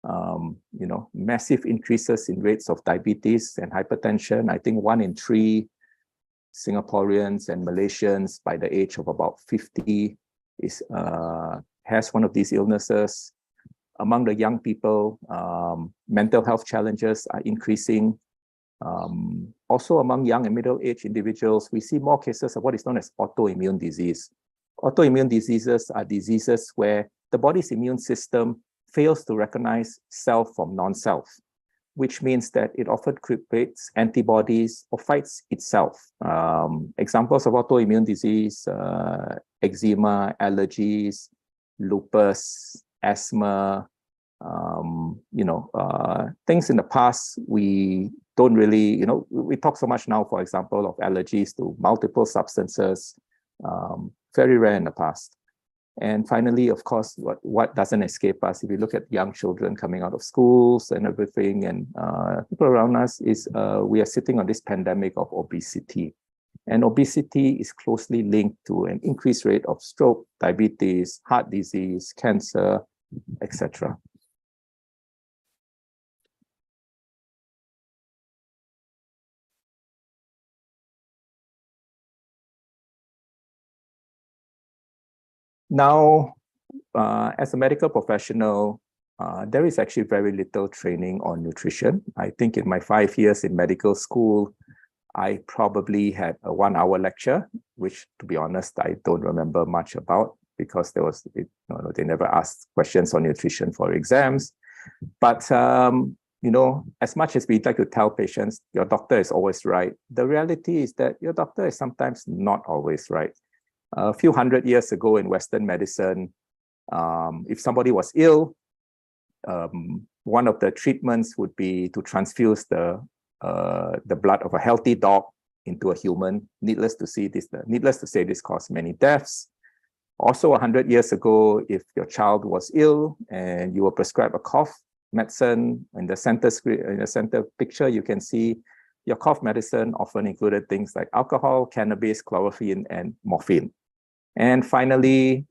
You know, massive increases in rates of diabetes and hypertension. I think 1 in 3 Singaporeans and Malaysians by the age of about 50 has one of these illnesses. Among the young people, mental health challenges are increasing. Also among young and middle-aged individuals, we see more cases of what is known as autoimmune disease. Autoimmune diseases are diseases where the body's immune system fails to recognize self from non-self, which means that it often creates antibodies or fights itself. Examples of autoimmune disease, eczema, allergies, lupus, asthma, things in the past we don't really, we talk so much now, for example, of allergies to multiple substances, very rare in the past. And finally, of course, what doesn't escape us, if you look at young children coming out of schools and everything, and people around us, is we are sitting on this pandemic of obesity. And obesity is closely linked to an increased rate of stroke, diabetes, heart disease, cancer, etc. Now, as a medical professional, there is actually very little training on nutrition. I think in my 5 years in medical school, I probably had a 1-hour lecture, which, to be honest, I don't remember much about because they never asked questions on nutrition for exams. But as much as we'd like to tell patients, your doctor is always right, the reality is that your doctor is sometimes not always right. A few hundred years ago in Western medicine, if somebody was ill, one of the treatments would be to transfuse the blood of a healthy dog into a human. Needless to say, this caused many deaths. Also, 100 years ago, if your child was ill and you were prescribed a cough medicine, in the center picture, you can see your cough medicine often included things like alcohol, cannabis, chloroquine, and morphine. And finally,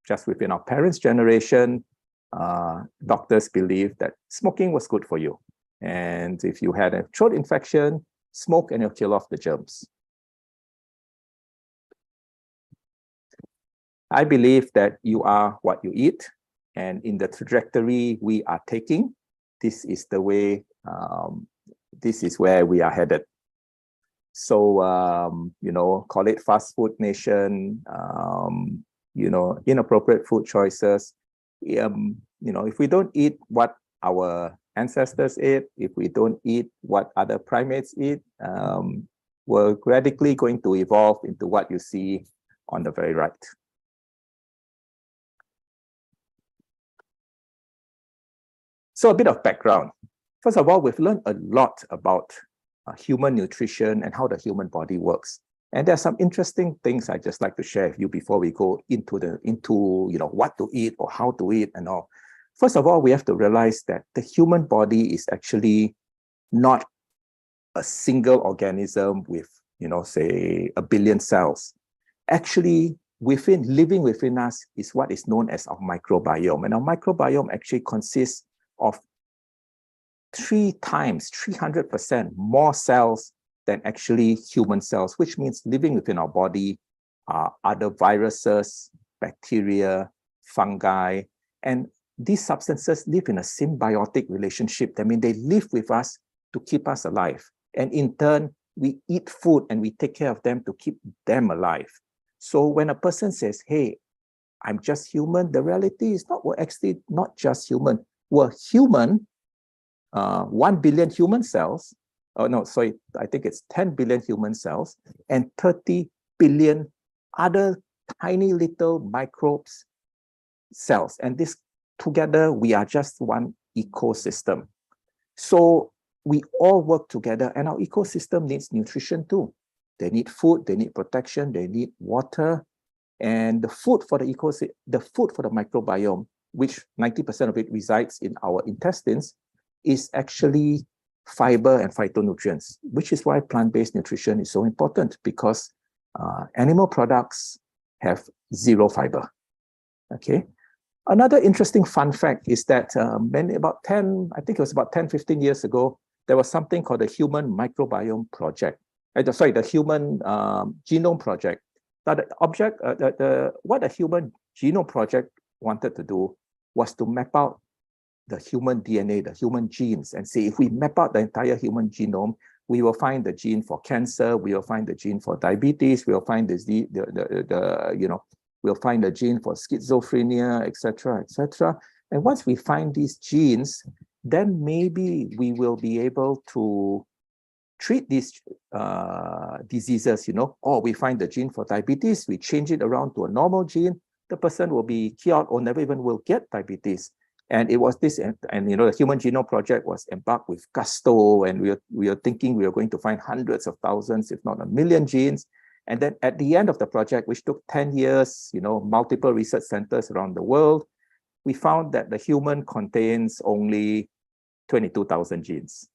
just within our parents' generation, doctors believed that smoking was good for you. And if you had a throat infection, smoke and you'll kill off the germs. I believe that you are what you eat. And in the trajectory we are taking, this is the way, this is where we are headed. So, call it fast food nation, inappropriate food choices. If we don't eat what our ancestors ate, if we don't eat what other primates eat, we're radically going to evolve into what you see on the very right. So a bit of background. First of all, we've learned a lot about human nutrition and how the human body works. And there are some interesting things I'd just like to share with you before we go into what to eat or how to eat and all. First of all, we have to realize that the human body is actually not a single organism with, say, 1 billion cells. Actually, living within us is what is known as our microbiome. And our microbiome actually consists of 300% more cells than actually human cells, which means living within our body are other viruses, bacteria, fungi, and these substances live in a symbiotic relationship. I mean, they live with us to keep us alive. And in turn, we eat food and we take care of them to keep them alive. So when a person says, hey, I'm just human. The reality is not, we're actually not just human. We're human, 1 billion human cells. Oh, no, sorry, I think it's 10 billion human cells and 30 billion other tiny little microbes cells. And this together, we are just one ecosystem. So we all work together, and our ecosystem needs nutrition too. They need food, they need protection, they need water. And the food for the ecosystem, the food for the microbiome, which 90% of it resides in our intestines, is actually fiber and phytonutrients, which is why plant-based nutrition is so important, because animal products have zero fiber. Okay. Another interesting fun fact is that about 10, I think it was about 10, 15 years ago, there was something called the Human Microbiome Project. The Human Genome Project. Now, what the Human Genome Project wanted to do was to map out the human DNA, the human genes, and see if we map out the entire human genome, we will find the gene for cancer, we will find the gene for diabetes, we will find we'll find the gene for schizophrenia, etc., etc. And once we find these genes, then maybe we will be able to treat these diseases, or we find the gene for diabetes, we change it around to a normal gene, the person will be cured or never even will get diabetes. And it was this, and the Human Genome Project was embarked with gusto, and we are thinking we are going to find hundreds of thousands, if not 1 million genes. And then at the end of the project, which took 10 years, multiple research centers around the world, we found that the human contains only 22,000 genes.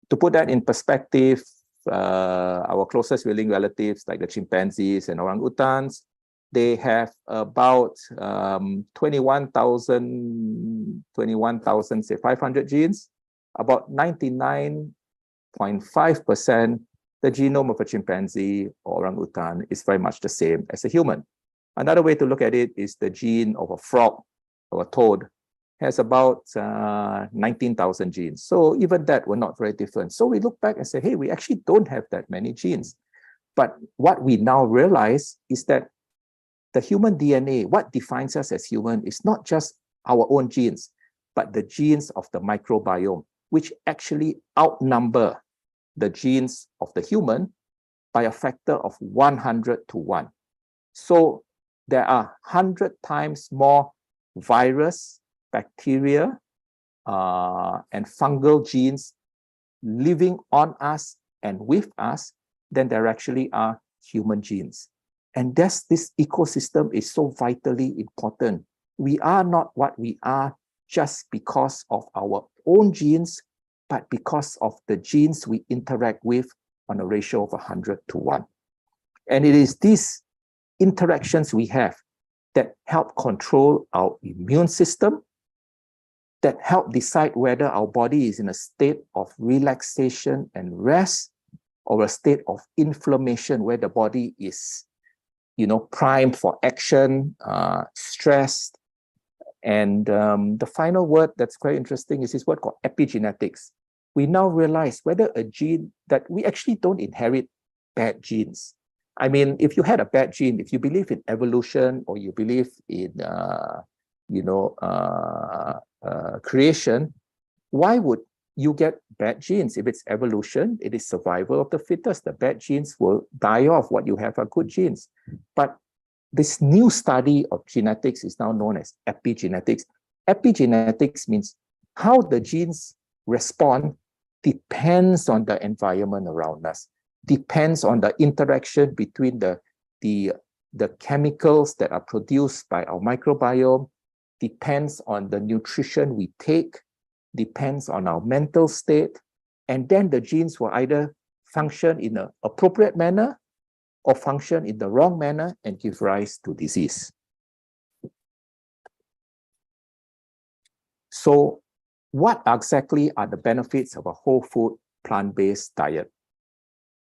To put that in perspective, our closest living relatives, like the chimpanzees and orangutans, they have about 21,000, say 500 genes. About 99.5%, the genome of a chimpanzee or orangutan is very much the same as a human. Another way to look at it is the gene of a frog or a toad has about 19,000 genes. So even that, we're not very different. So we look back and say, hey, we actually don't have that many genes. But what we now realize is that the human DNA, what defines us as human, is not just our own genes, but the genes of the microbiome, which actually outnumber the genes of the human by a factor of 100 to 1. So there are 100 times more virus, bacteria, and fungal genes living on us and with us than there actually are human genes. And thus, this ecosystem is so vitally important. We are not what we are just because of our own genes, but because of the genes we interact with on a ratio of 100 to 1. And it is these interactions we have that help control our immune system, that help decide whether our body is in a state of relaxation and rest, or a state of inflammation where the body is primed for action, stressed. And the final word that's quite interesting is this word called epigenetics. We now realize whether a gene, that we actually don't inherit bad genes. I mean, if you had a bad gene, if you believe in evolution or you believe in, creation, why would you get bad genes? If it's evolution, it is survival of the fittest. The bad genes will die off. What you have are good genes. But this new study of genetics is now known as epigenetics. Epigenetics means how the genes respond depends on the environment around us, depends on the interaction between the chemicals that are produced by our microbiome, depends on the nutrition we take, depends on our mental state, and then the genes will either function in an appropriate manner or function in the wrong manner and give rise to disease. So what exactly are the benefits of a whole food plant-based diet?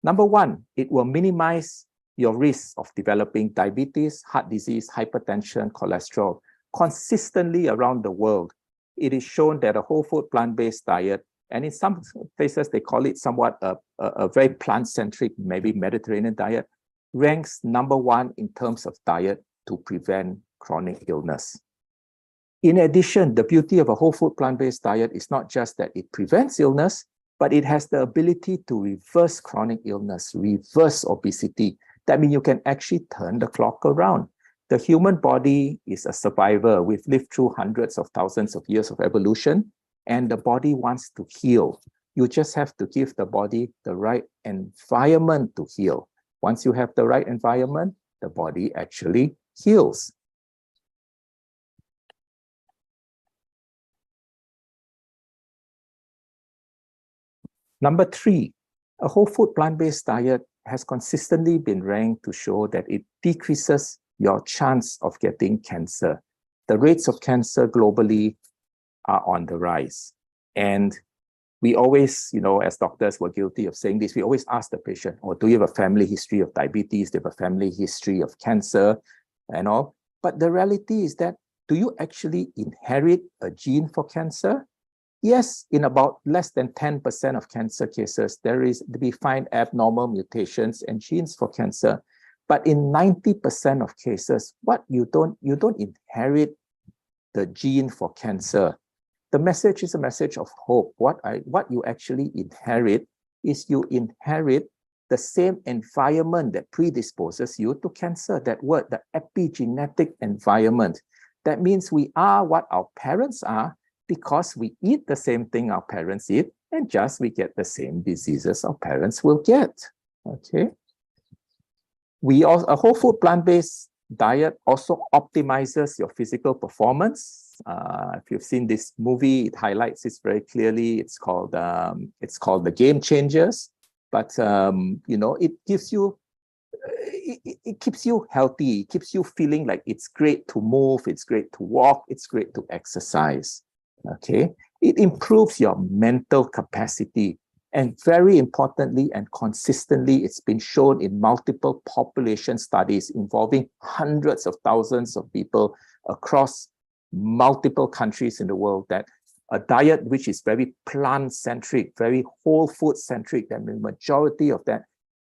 Number one, it will minimize your risk of developing diabetes, heart disease, hypertension, cholesterol consistently around the world. It is shown that a whole food plant-based diet, and in some places they call it somewhat a very plant-centric, maybe Mediterranean diet, ranks number one in terms of diet to prevent chronic illness. In addition, the beauty of a whole food plant-based diet is not just that it prevents illness, but it has the ability to reverse chronic illness, reverse obesity. That means you can actually turn the clock around. The human body is a survivor. We've lived through hundreds of thousands of years of evolution, and the body wants to heal. You just have to give the body the right environment to heal. Once you have the right environment, the body actually heals. Number 3, a whole food plant-based diet has consistently been ranked to show that it decreases your chance of getting cancer. The rates of cancer globally are on the rise. And we always, as doctors, we're guilty of saying this. We always ask the patient, do you have a family history of diabetes? Do you have a family history of cancer and all? But the reality is that, do you actually inherit a gene for cancer? Yes, in about less than 10% of cancer cases, we find abnormal mutations and genes for cancer. But in 90% of cases, you don't inherit the gene for cancer. The message is a message of hope. What you actually inherit is you inherit the same environment that predisposes you to cancer. That word, the epigenetic environment. That means we are what our parents are, because we eat the same thing our parents eat, and just we get the same diseases our parents will get. Okay. A whole food plant-based diet also optimizes your physical performance. If you've seen this movie, it highlights this very clearly. It's called The Game Changers. But it gives you, it keeps you healthy. It keeps you feeling like it's great to move, it's great to walk, it's great to exercise. Okay, it improves your mental capacity, and very importantly and consistently, it's been shown in multiple population studies involving hundreds of thousands of people across multiple countries in the world that a diet which is very plant-centric, very whole food-centric, and the majority of that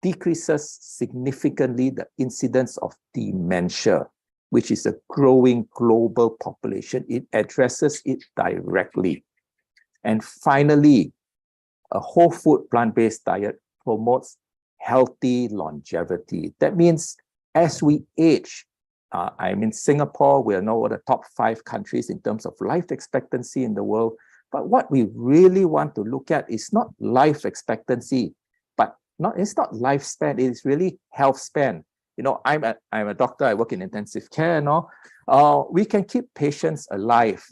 decreases significantly the incidence of dementia, which is a growing global population. It addresses it directly. And finally, a whole food plant-based diet promotes healthy longevity. That means as we age, I'm in Singapore, we are now one of the top 5 countries in terms of life expectancy in the world. But what we really want to look at is not life expectancy, it's not lifespan, it is really health span. I'm a doctor, I work in intensive care and all. We can keep patients alive,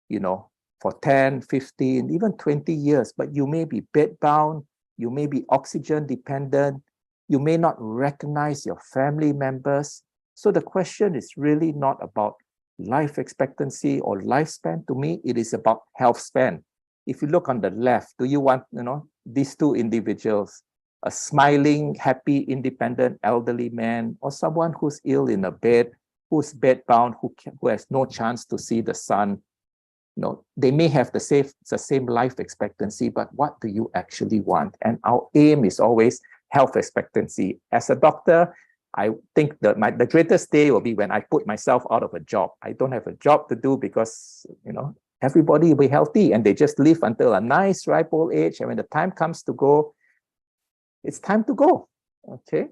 for 10, 15, even 20 years, but you may be bedbound, you may be oxygen dependent, you may not recognize your family members. So the question is really not about life expectancy or lifespan. To me, it is about health span. If you look on the left, do you want, these 2 individuals, a smiling, happy, independent elderly man, or someone who's ill in a bed, who's bedbound, who has no chance to see the sun? They may have the same life expectancy, but what do you actually want? And our aim is always health expectancy. As a doctor, I think that the greatest day will be when I put myself out of a job. I don't have a job to do because, everybody will be healthy and they just live until a nice ripe old age. And when the time comes to go, it's time to go. Okay.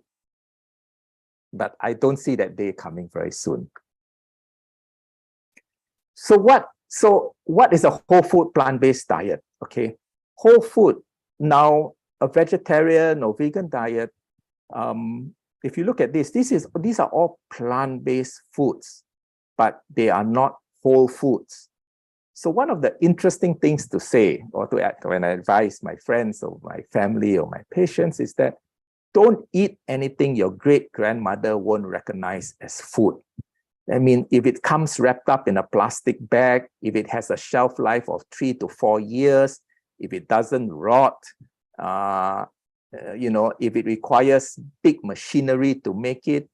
But I don't see that day coming very soon. So what is a whole food plant-based diet? Okay. Whole food. Now, a vegetarian or vegan diet, if you look at these are all plant-based foods, but they are not whole foods. So one of the interesting things to say or to add when I advise my friends or my family or my patients is that don't eat anything your great-grandmother won't recognize as food. I mean, if it comes wrapped up in a plastic bag, if it has a shelf life of 3 to 4 years, if it doesn't rot, if it requires big machinery to make it,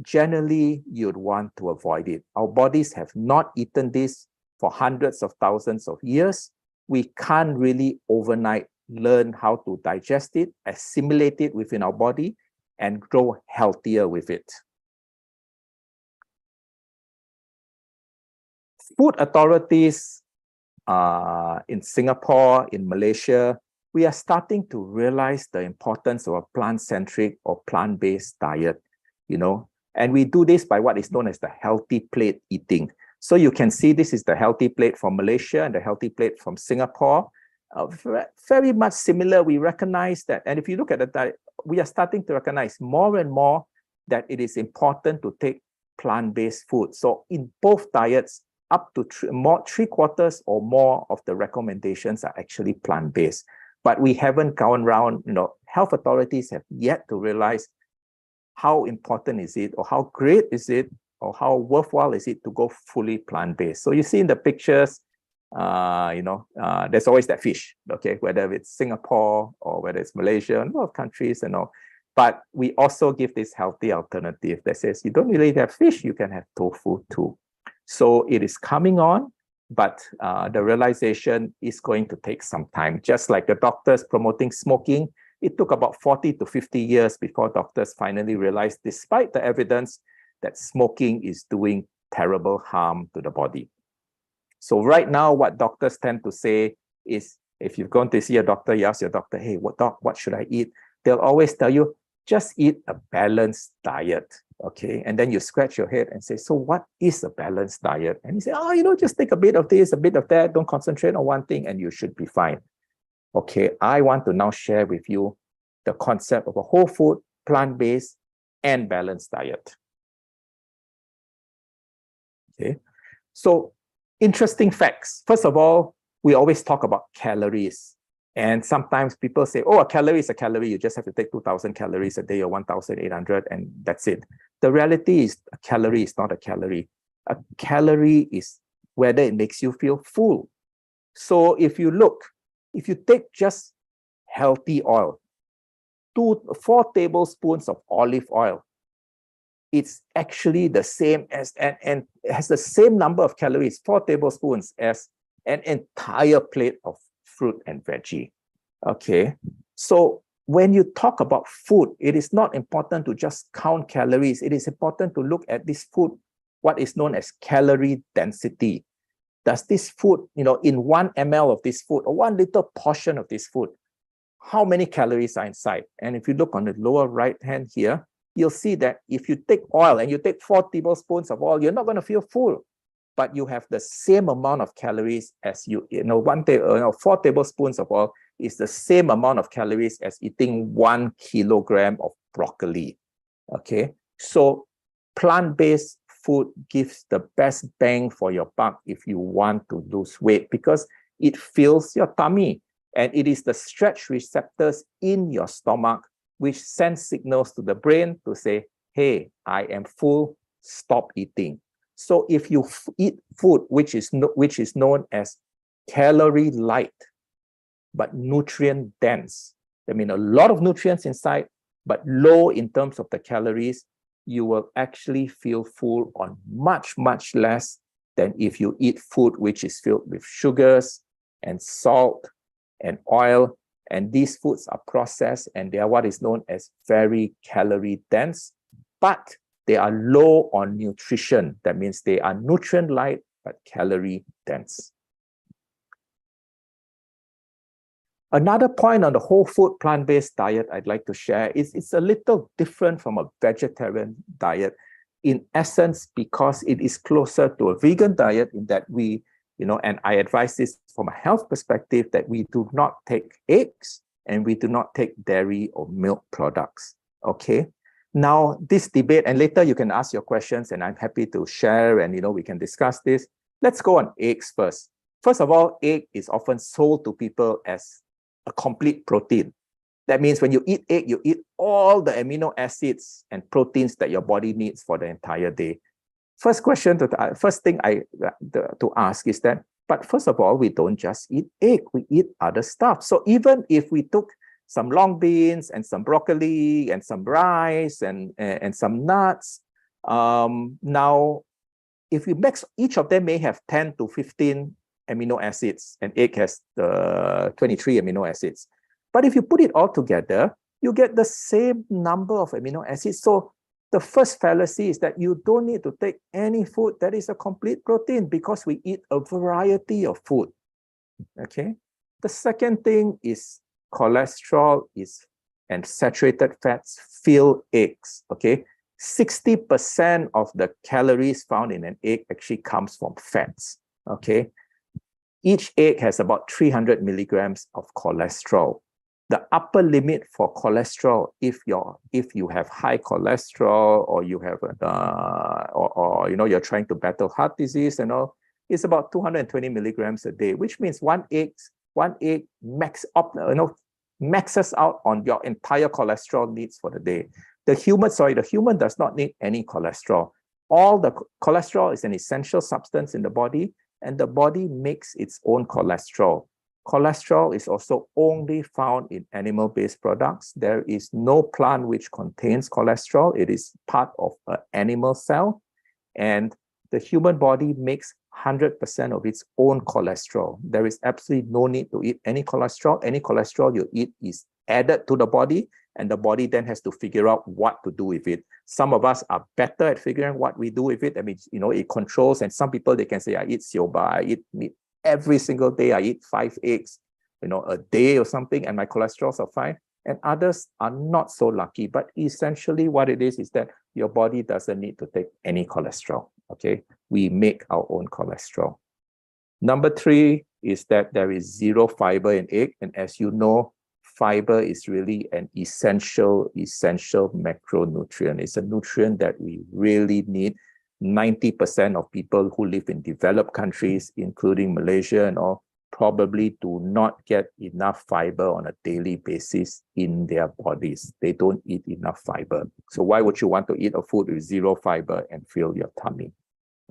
generally you'd want to avoid it. Our bodies have not eaten this for hundreds of thousands of years. We can't really overnight learn how to digest it, assimilate it within our body, and grow healthier with it. food authorities in Singapore, in Malaysia, we are starting to realize the importance of a plant-centric or plant-based diet, and we do this by what is known as the healthy plate eating. So you can see this is the healthy plate from Malaysia and the healthy plate from Singapore. Very much similar. We recognize that, and if you look at the diet, we are starting to recognize more and more that it is important to take plant-based food. So in both diets, up to 3/4 or more of the recommendations are actually plant-based. But we haven't gone around, health authorities have yet to realize how important is it, or how great is it, or how worthwhile is it to go fully plant-based. So you see in the pictures, there's always that fish, okay, whether it's Singapore or whether it's Malaysia, a lot of countries and all. But we also give this healthy alternative that says you don't really have fish, you can have tofu too. So it is coming on, but the realization is going to take some time. Just like the doctors promoting smoking, it took about 40 to 50 years before doctors finally realized, despite the evidence, that smoking is doing terrible harm to the body. So right now, what doctors tend to say is, if you've gone to see a doctor, you ask your doctor, hey, what should I eat? They'll always tell you, just eat a balanced diet, okay? And then you scratch your head and say, so what is a balanced diet? And you say, just take a bit of this, a bit of that, don't concentrate on one thing and you should be fine. Okay, I want to now share with you the concept of a whole food, plant-based, and balanced diet. Okay, so interesting facts. First of all, we always talk about calories. And sometimes people say, oh, a calorie is a calorie. You just have to take 2,000 calories a day or 1,800 and that's it. The reality is a calorie is not a calorie. A calorie is whether it makes you feel full. So if you take just healthy oil, 4 tablespoons of olive oil, it's actually the same as, and it has the same number of calories, 4 tablespoons, as an entire plate of fruit and veggie. Okay, so when you talk about food, it is not important to just count calories. It is important to look at this food, what is known as calorie density. Does this food, in 1 ml of this food, or 1 little portion of this food, how many calories are inside? And if you look on the lower right hand here, you'll see that if you take oil and you take 4 tablespoons of oil, you're not going to feel full, but you have the same amount of calories as 4 tablespoons of oil is the same amount of calories as eating 1 kilogram of broccoli. Okay, so plant-based food gives the best bang for your buck if you want to lose weight, because it fills your tummy, and it is the stretch receptors in your stomach which sends signals to the brain to say, hey, I am full, stop eating. So if you eat food which is known as calorie light but nutrient dense, I mean a lot of nutrients inside but low in terms of the calories, you will actually feel full on much, much less than if you eat food which is filled with sugars and salt and oil. And these foods are processed and they are what is known as very calorie dense, but they are low on nutrition. That means they are nutrient light but calorie dense. Another point on the whole food plant-based diet I'd like to share is it's a little different from a vegetarian diet in essence, because it is closer to a vegan diet in that we, and I advise this from a health perspective, that we do not take eggs and we do not take dairy or milk products. Okay. Now this debate, and later you can ask your questions and I'm happy to share and we can discuss this. Let's go on eggs first. First of all, egg is often sold to people as a complete protein. That means when you eat egg, you eat all the amino acids and proteins that your body needs for the entire day. First thing to ask is that, but first of all, we don't just eat egg, we eat other stuff. So even if we took some long beans and some broccoli and some rice and some nuts, now if we mix, each of them may have 10 to 15 amino acids, and egg has 23 amino acids. But if you put it all together, you get the same number of amino acids. So The first fallacy is that you don't need to take any food that is a complete protein because we eat a variety of food. Okay. The second thing is cholesterol and saturated fats fill eggs. Okay. 60% of the calories found in an egg actually comes from fats. Okay. Each egg has about 300 milligrams of cholesterol. The upper limit for cholesterol, if you have high cholesterol or you have or you're trying to battle heart disease and all, is about 220 milligrams a day, which means one egg maxes out on your entire cholesterol needs for the day. The human does not need any cholesterol. All the cholesterol is an essential substance in the body, and the body makes its own cholesterol. Cholesterol is also only found in animal-based products. There is no plant which contains cholesterol. It is part of an animal cell, and the human body makes 100% of its own cholesterol. There is absolutely no need to eat any cholesterol. Any cholesterol you eat is added to the body, and the body then has to figure out what to do with it. Some of us are better at figuring what we do with it. I mean, it controls, and some people, they can say, I eat sioba, I eat meat every single day, I eat 5 eggs, a day or something, and my cholesterols are fine. And others are not so lucky. But essentially what it is that your body doesn't need to take any cholesterol, okay? We make our own cholesterol. Number 3 is that there is 0 fiber in egg. And as you know, fiber is really an essential macronutrient. It's a nutrient that we really need. 90% of people who live in developed countries, including Malaysia and all, probably do not get enough fiber on a daily basis in their bodies. They don't eat enough fiber. So why would you want to eat a food with 0 fiber and fill your tummy?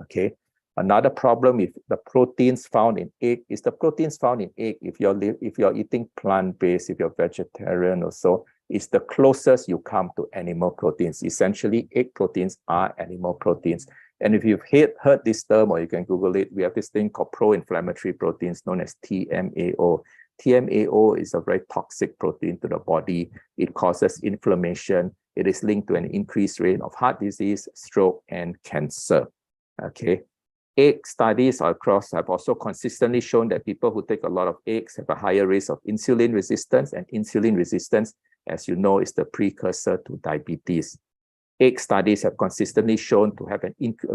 Okay. Another problem with the proteins found in egg is the proteins found in egg, if you're eating plant-based, if you're vegetarian or so, is the closest you come to animal proteins. Essentially, egg proteins are animal proteins. And if you've heard this term, or you can Google it, we have this thing called pro-inflammatory proteins known as TMAO. TMAO is a very toxic protein to the body. It causes inflammation. It is linked to an increased rate of heart disease, stroke, and cancer. Okay. Egg studies across have also consistently shown that people who take a lot of eggs have a higher risk of insulin resistance, and insulin resistance, as you know, is the precursor to diabetes. Egg studies have consistently shown to have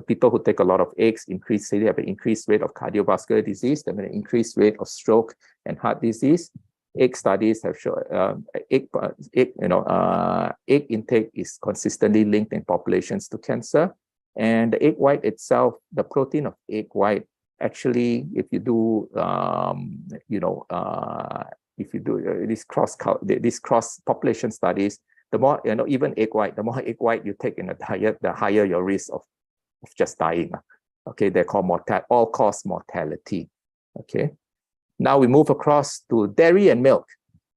people who take a lot of eggs have an increased rate of cardiovascular disease, they have an increased rate of stroke and heart disease. Egg studies have shown egg intake is consistently linked in populations to cancer. And the egg white itself, the protein of egg white, actually, if you do, these cross population studies, the more, even egg white, the more egg white you take in a diet, the higher your risk of just dying. Okay, they're called all-cause mortality. Okay, now we move across to dairy and milk.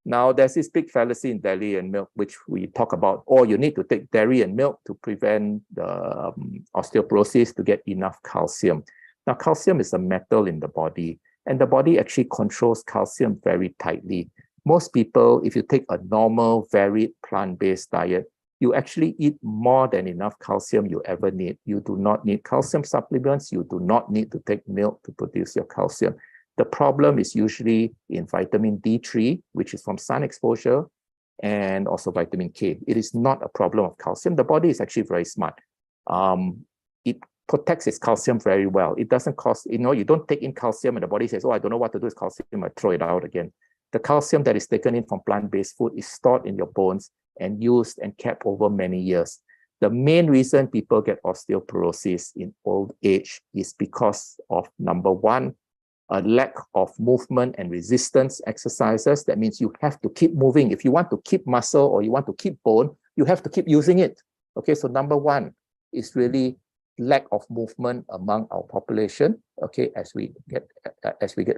Now, there's this big fallacy in dairy and milk, which we talk about, you need to take dairy and milk to prevent the osteoporosis, to get enough calcium. Now, calcium is a metal in the body, and the body actually controls calcium very tightly. Most people, if you take a normal, varied plant-based diet, you actually eat more than enough calcium you ever need. You do not need calcium supplements. You do not need to take milk to produce your calcium. The problem is usually in vitamin D3, which is from sun exposure, and also vitamin K. It is not a problem of calcium. The body is actually very smart. It protects its calcium very well. It doesn't cost, you don't take in calcium and the body says, I don't know what to do with calcium, I throw it out again. The calcium that is taken in from plant-based food is stored in your bones and used and kept over many years. The main reason people get osteoporosis in old age is because of, number 1, a lack of movement and resistance exercises. That means you have to keep moving. If you want to keep muscle or you want to keep bone, you have to keep using it. Okay, so number 1 is really lack of movement among our population, okay, as we get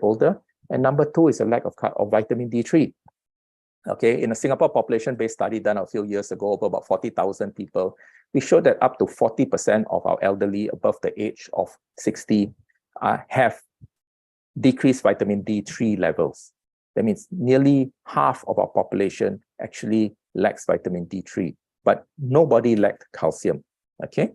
older. And number 2 is a lack of vitamin D3. Okay, in a Singapore population-based study done a few years ago, over about 40,000 people, we showed that up to 40% of our elderly above the age of 60 have decreased vitamin D3 levels. That means nearly half of our population actually lacks vitamin D3. but nobody lacked calcium. Okay.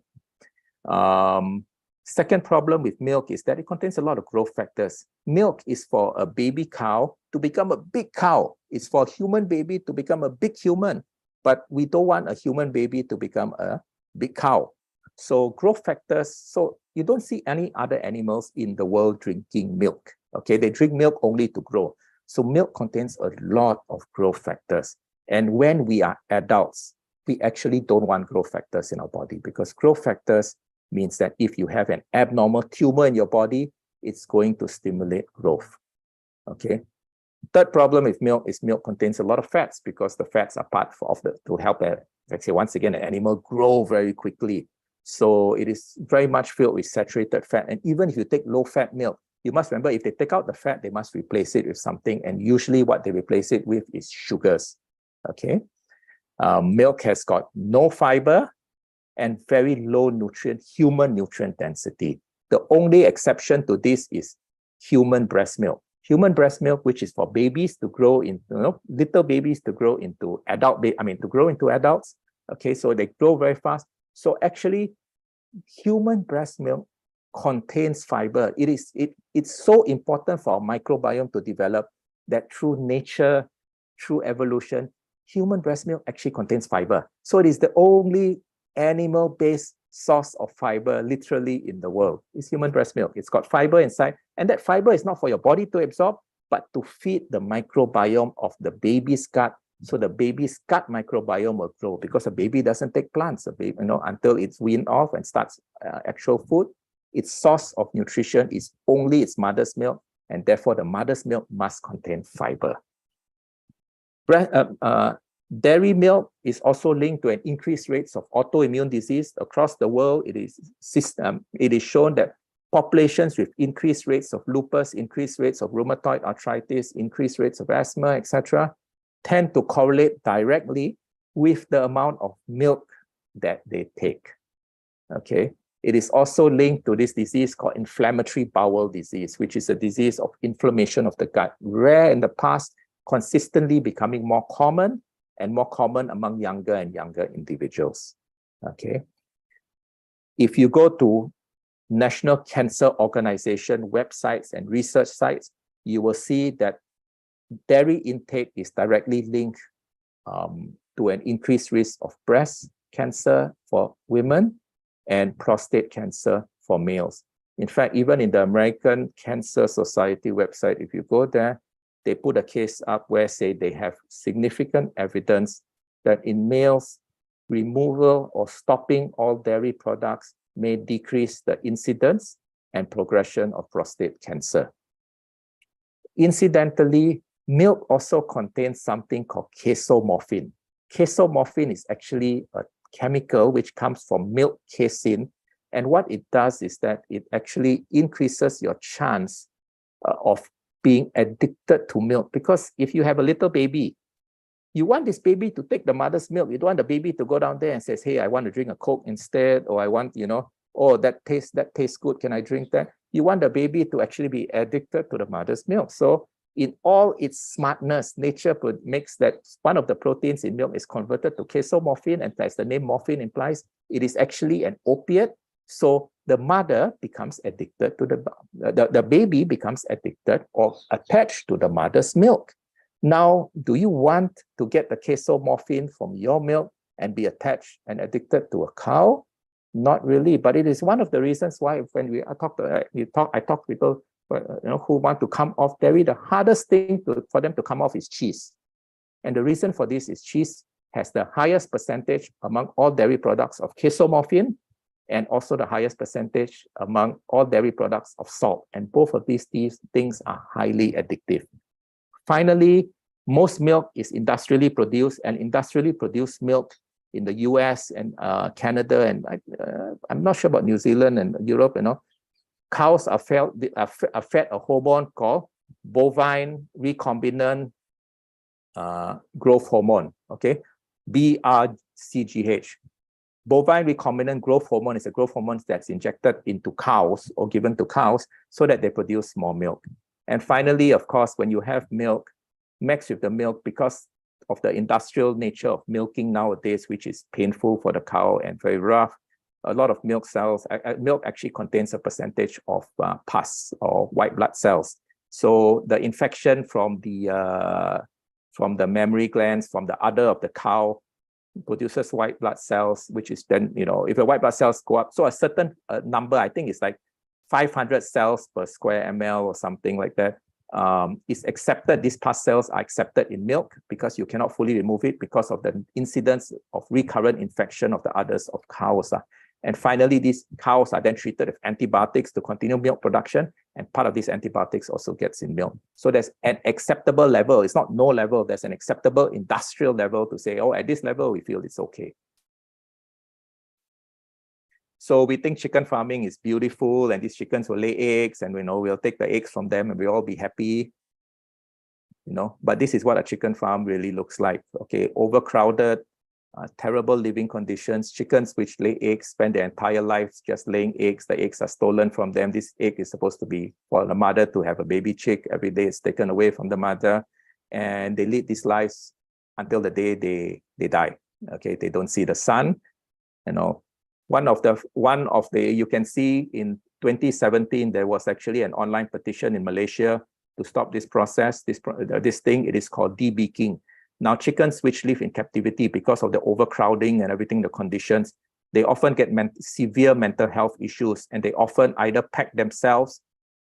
Second problem with milk is that it contains a lot of growth factors. Milk is for a baby cow to become a big cow. It's for a human baby to become a big human, but we don't want a human baby to become a big cow. So growth factors, so you don't see any other animals in the world drinking milk. Okay, they drink milk only to grow. So milk contains a lot of growth factors. And when we are adults, we actually don't want growth factors in our body, because growth factors means that if you have an abnormal tumor in your body, it's going to stimulate growth. Okay. Third problem with milk is milk contains a lot of fats, because the fats are part of the to help, let's say, once again, an animal grow very quickly. So it is very much filled with saturated fat. And even if you take low-fat milk, you must remember, if they take out the fat, they must replace it with something. And usually what they replace it with is sugars. Okay. Milk has got no fiber and very low human nutrient density. The only exception to this is human breast milk. Human breast milk, which is for babies to grow into, little babies to grow into to grow into adults. Okay, so they grow very fast. So actually, human breast milk contains fiber. It's so important for our microbiome to develop that through nature, through evolution, human breast milk actually contains fiber. So it is the only animal-based source of fiber literally in the world. Is human breast milk. It's got fiber inside, and that fiber is not for your body to absorb, but to feed the microbiome of the baby's gut, so the baby's gut microbiome will grow, because a baby doesn't take plants, until it's weaned off and starts actual food. Its source of nutrition is only its mother's milk, and therefore the mother's milk must contain fiber. Dairy milk is also linked to an increased rates of autoimmune disease across the world. It is shown that populations with increased rates of lupus, increased rates of rheumatoid arthritis, increased rates of asthma, etc., tend to correlate directly with the amount of milk that they take. Okay. It is also linked to this disease called inflammatory bowel disease, which is a disease of inflammation of the gut, rare in the past, consistently becoming more common and more common among younger and younger individuals. Okay. If you go to National Cancer Organization websites and research sites, you will see that dairy intake is directly linked to an increased risk of breast cancer for women and prostate cancer for males. In fact, even in the American Cancer Society website, if you go there, they put a case up where say they have significant evidence that in males, removal or stopping all dairy products may decrease the incidence and progression of prostate cancer. Incidentally, milk also contains something called casomorphin. Casomorphin is actually a chemical which comes from milk casein. And what it does is that it actually increases your chance of being addicted to milk. Because if you have a little baby, you want this baby to take the mother's milk. You don't want the baby to go down there and says, hey, I want to drink a Coke instead, or I want, oh, that tastes good. Can I drink that? You want the baby to actually be addicted to the mother's milk. So in all its smartness, nature makes that one of the proteins in milk is converted to casomorphin, and as the name morphine implies, it is actually an opiate. So the mother becomes addicted to the baby becomes addicted or attached to the mother's milk. Now, do you want to get the casomorphin from your milk and be attached and addicted to a cow? Not really, but it is one of the reasons why when I talk to people who want to come off dairy, the hardest thing for them to come off is cheese. And the reason for this is cheese has the highest percentage among all dairy products of casomorphin, and also the highest percentage among all dairy products of salt. And both of these things are highly addictive. Finally, most milk is industrially produced, and industrially produced milk in the US and Canada, and I'm not sure about New Zealand and Europe, cows are fed a hormone called bovine recombinant growth hormone, okay? BRCGH. Bovine recombinant growth hormone is a growth hormone that's injected into cows or given to cows so that they produce more milk. And finally, of course, when you have milk, mixed with the milk, because of the industrial nature of milking nowadays, which is painful for the cow and very rough, a lot of milk cells, milk actually contains a percentage of pus or white blood cells. So the infection from the mammary glands, from the udder of the cow, produces white blood cells, which is then, if the white blood cells go up, so a certain number, I think it's like 500 cells per square ml or something like that, is accepted. These pus cells are accepted in milk because you cannot fully remove it because of the incidence of recurrent infection of the udders of cows. And finally, these cows are then treated with antibiotics to continue milk production, and part of these antibiotics also gets in milk. So there's an acceptable level. It's not no level. There's an acceptable industrial level to say, oh, at this level, we feel it's okay. So we think chicken farming is beautiful, and these chickens will lay eggs, and we'll take the eggs from them, and we'll all be happy. But this is what a chicken farm really looks like. Okay, overcrowded, terrible living conditions. Chickens which lay eggs spend their entire lives just laying eggs. The eggs are stolen from them. This egg is supposed to be for the mother to have a baby chick. Every day it's taken away from the mother, and they lead these lives until the day they die. Okay, they don't see the sun. One of the you can see in 2017 there was actually an online petition in Malaysia to stop this process. This thing, it is called debeaking. Now, chickens which live in captivity because of the overcrowding and everything, the conditions, they often get severe mental health issues, and they often either pack themselves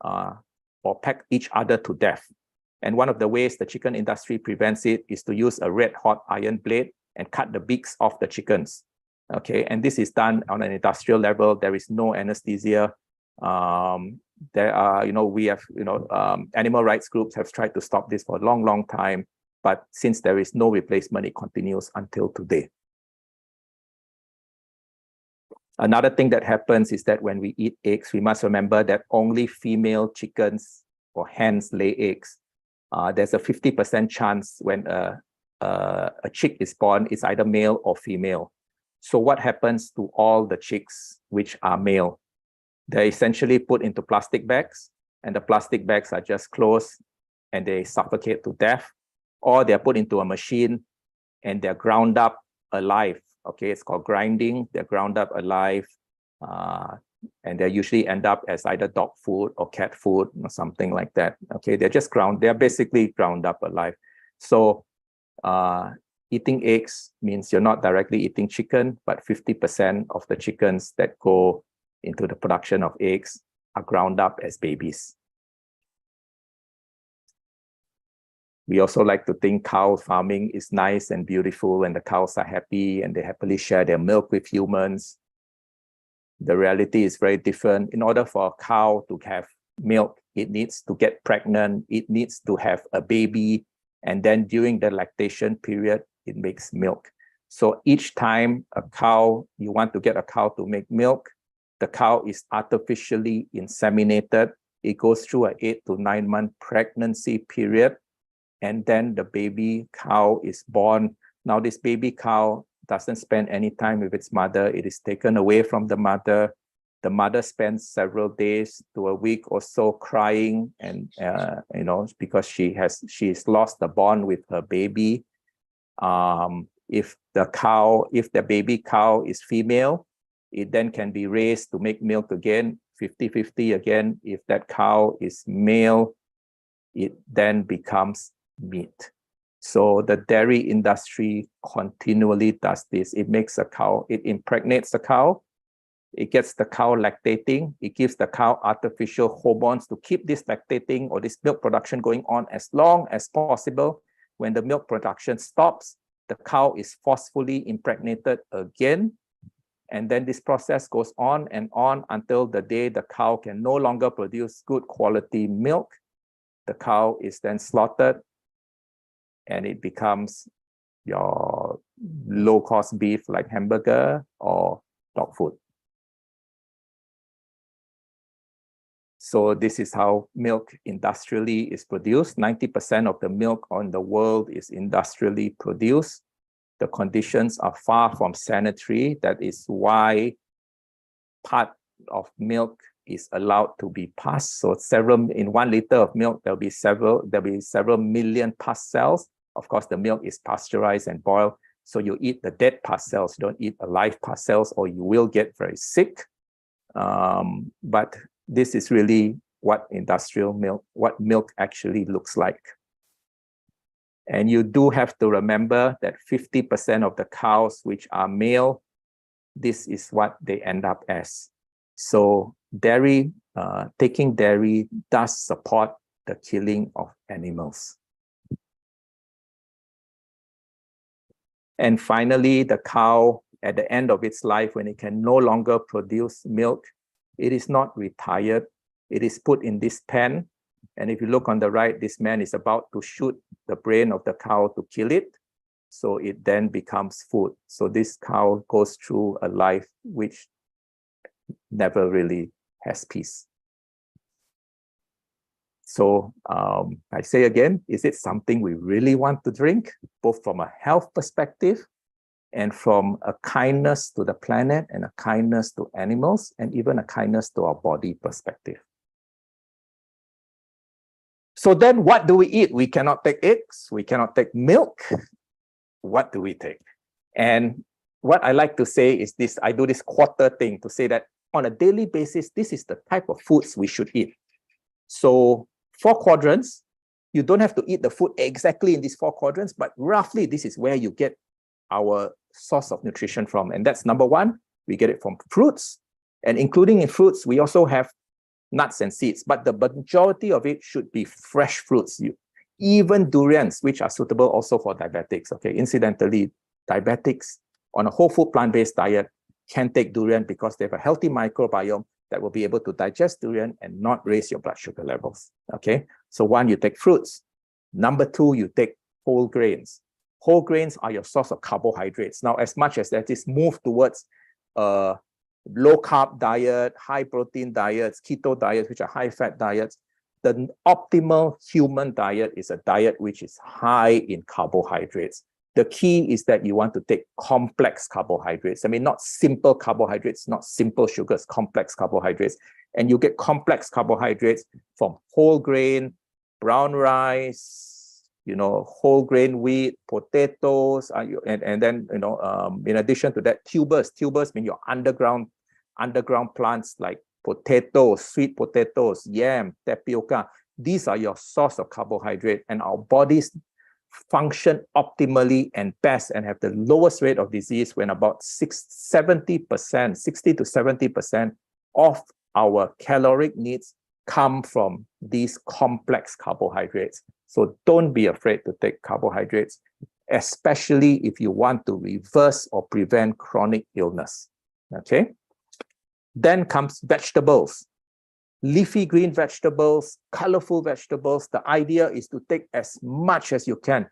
or pack each other to death. And one of the ways the chicken industry prevents it is to use a red hot iron blade and cut the beaks off the chickens. Okay, and this is done on an industrial level. There is no anesthesia. There are, animal rights groups have tried to stop this for a long, long time. But since there is no replacement, it continues until today. Another thing that happens is that when we eat eggs, we must remember that only female chickens or hens lay eggs. There's a 50% chance when a chick is born, it's either male or female. So what happens to all the chicks which are male? They're essentially put into plastic bags, and the plastic bags are just closed and they suffocate to death. Or they're put into a machine and they're ground up alive. Okay, it's called grinding. They're ground up alive, and they usually end up as either dog food or cat food or something like that. Okay, they're basically ground up alive. So eating eggs means you're not directly eating chicken, but 50% of the chickens that go into the production of eggs are ground up as babies. We also like to think cow farming is nice and beautiful, and the cows are happy and they happily share their milk with humans. The reality is very different. In order for a cow to have milk, it needs to get pregnant, it needs to have a baby, and then during the lactation period, it makes milk. So each time you want to get a cow to make milk, the cow is artificially inseminated. It goes through an 8 to 9 month pregnancy period, and then the baby cow is born. Now, this baby cow doesn't spend any time with its mother. It is taken away from the mother. The mother spends several days to a week or so crying, and because she's lost the bond with her baby. If the baby cow is female, it then can be raised to make milk again, 50-50 again. If that cow is male, it then becomes meat. So the dairy industry continually does this. It makes a cow, it impregnates the cow, it gets the cow lactating, it gives the cow artificial hormones to keep this lactating or this milk production going on as long as possible. When the milk production stops, the cow is forcefully impregnated again. And then this process goes on and on until the day the cow can no longer produce good quality milk. The cow is then slaughtered, and it becomes your low-cost beef like hamburger or dog food. So this is how milk industrially is produced. 90% of the milk on the world is industrially produced. The conditions are far from sanitary. That is why part of milk is allowed to be pus. So in 1 liter of milk, there'll be several million pus cells. Of course, the milk is pasteurized and boiled. So you eat the dead past cells, you don't eat alive past cells, or you will get very sick. But this is really what industrial milk, what milk actually looks like. And you do have to remember that 50% of the cows which are male, this is what they end up as. So dairy, taking dairy does support the killing of animals. And finally, the cow, at the end of its life, when it can no longer produce milk, it is not retired. It is put in this pen. And if you look on the right, this man is about to shoot the brain of the cow to kill it. So it then becomes food. So this cow goes through a life which never really has peace. So I say again, is it something we really want to drink, both from a health perspective and from a kindness to the planet and a kindness to animals and even a kindness to our body perspective? So then what do we eat? We cannot take eggs. We cannot take milk. What do we take? And what I like to say is this, I do this quarter thing to say that on a daily basis, this is the type of foods we should eat. So 4 quadrants, you don't have to eat the food exactly in these 4 quadrants, but roughly this is where you get our source of nutrition from. And that's number 1, we get it from fruits. And including in fruits, we also have nuts and seeds, but the majority of it should be fresh fruits. Even durians, which are suitable also for diabetics. Okay, incidentally, diabetics on a whole food plant-based diet can take durian because they have a healthy microbiome that will be able to digest durian and not raise your blood sugar levels. Okay, so 1, you take fruits. Number 2, you take whole grains. Whole grains are your source of carbohydrates. Now, as much as that is moved towards low carb diet, high protein diets, keto diets, which are high fat diets, the optimal human diet is a diet which is high in carbohydrates. The key is that you want to take complex carbohydrates. I mean, not simple carbohydrates, not simple sugars, complex carbohydrates. And you get complex carbohydrates from whole grain, brown rice, whole grain wheat, potatoes, and then, in addition to that, tubers. Tubers mean your underground plants like potatoes, sweet potatoes, yam, tapioca. These are your source of carbohydrate, and our bodies function optimally and best and have the lowest rate of disease when about 60 to 70% of our caloric needs come from these complex carbohydrates. So don't be afraid to take carbohydrates, especially if you want to reverse or prevent chronic illness. Okay? Then comes vegetables. Leafy green vegetables, colorful vegetables. The idea is to take as much as you can.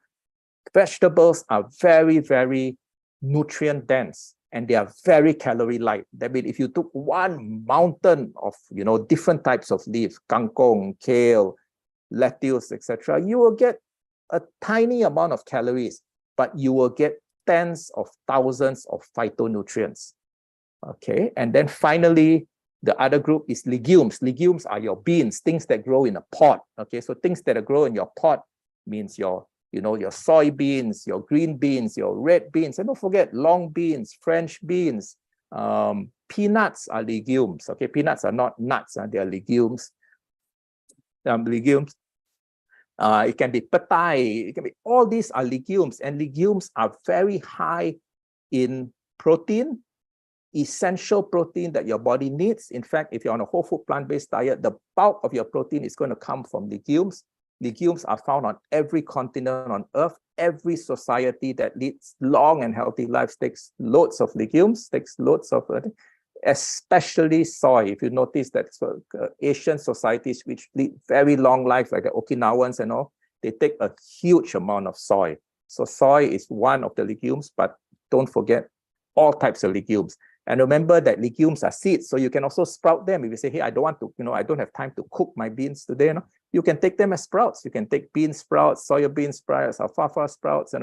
Vegetables are very, very nutrient dense and they are very calorie light. That means if you took one mountain of different types of leaves, kangkong, kale, lettuce, etc., you will get a tiny amount of calories, but you will get tens of thousands of phytonutrients. Okay, and then finally, the other group is legumes. Legumes are your beans, things that grow in a pot. Okay, so things that grow in your pot means your soybeans, your green beans, your red beans, and don't forget long beans, French beans. Peanuts are legumes. Okay, peanuts are not nuts, they are legumes. Legumes. It can be petai. It can be, all these are legumes, and legumes are very high in protein, essential protein that your body needs. In fact, if you're on a whole food plant-based diet, the bulk of your protein is going to come from legumes. Legumes are found on every continent on earth. Every society that leads long and healthy lives takes loads of legumes, takes loads of, especially soy. If you notice that Asian societies which lead very long lives, like the Okinawans and all, they take a huge amount of soy. So soy is one of the legumes, but don't forget all types of legumes. And remember that legumes are seeds, so you can also sprout them. If you say, hey, I don't want to, I don't have time to cook my beans today, you can take them as sprouts. You can take bean sprouts, soya bean sprouts, alfalfa sprouts,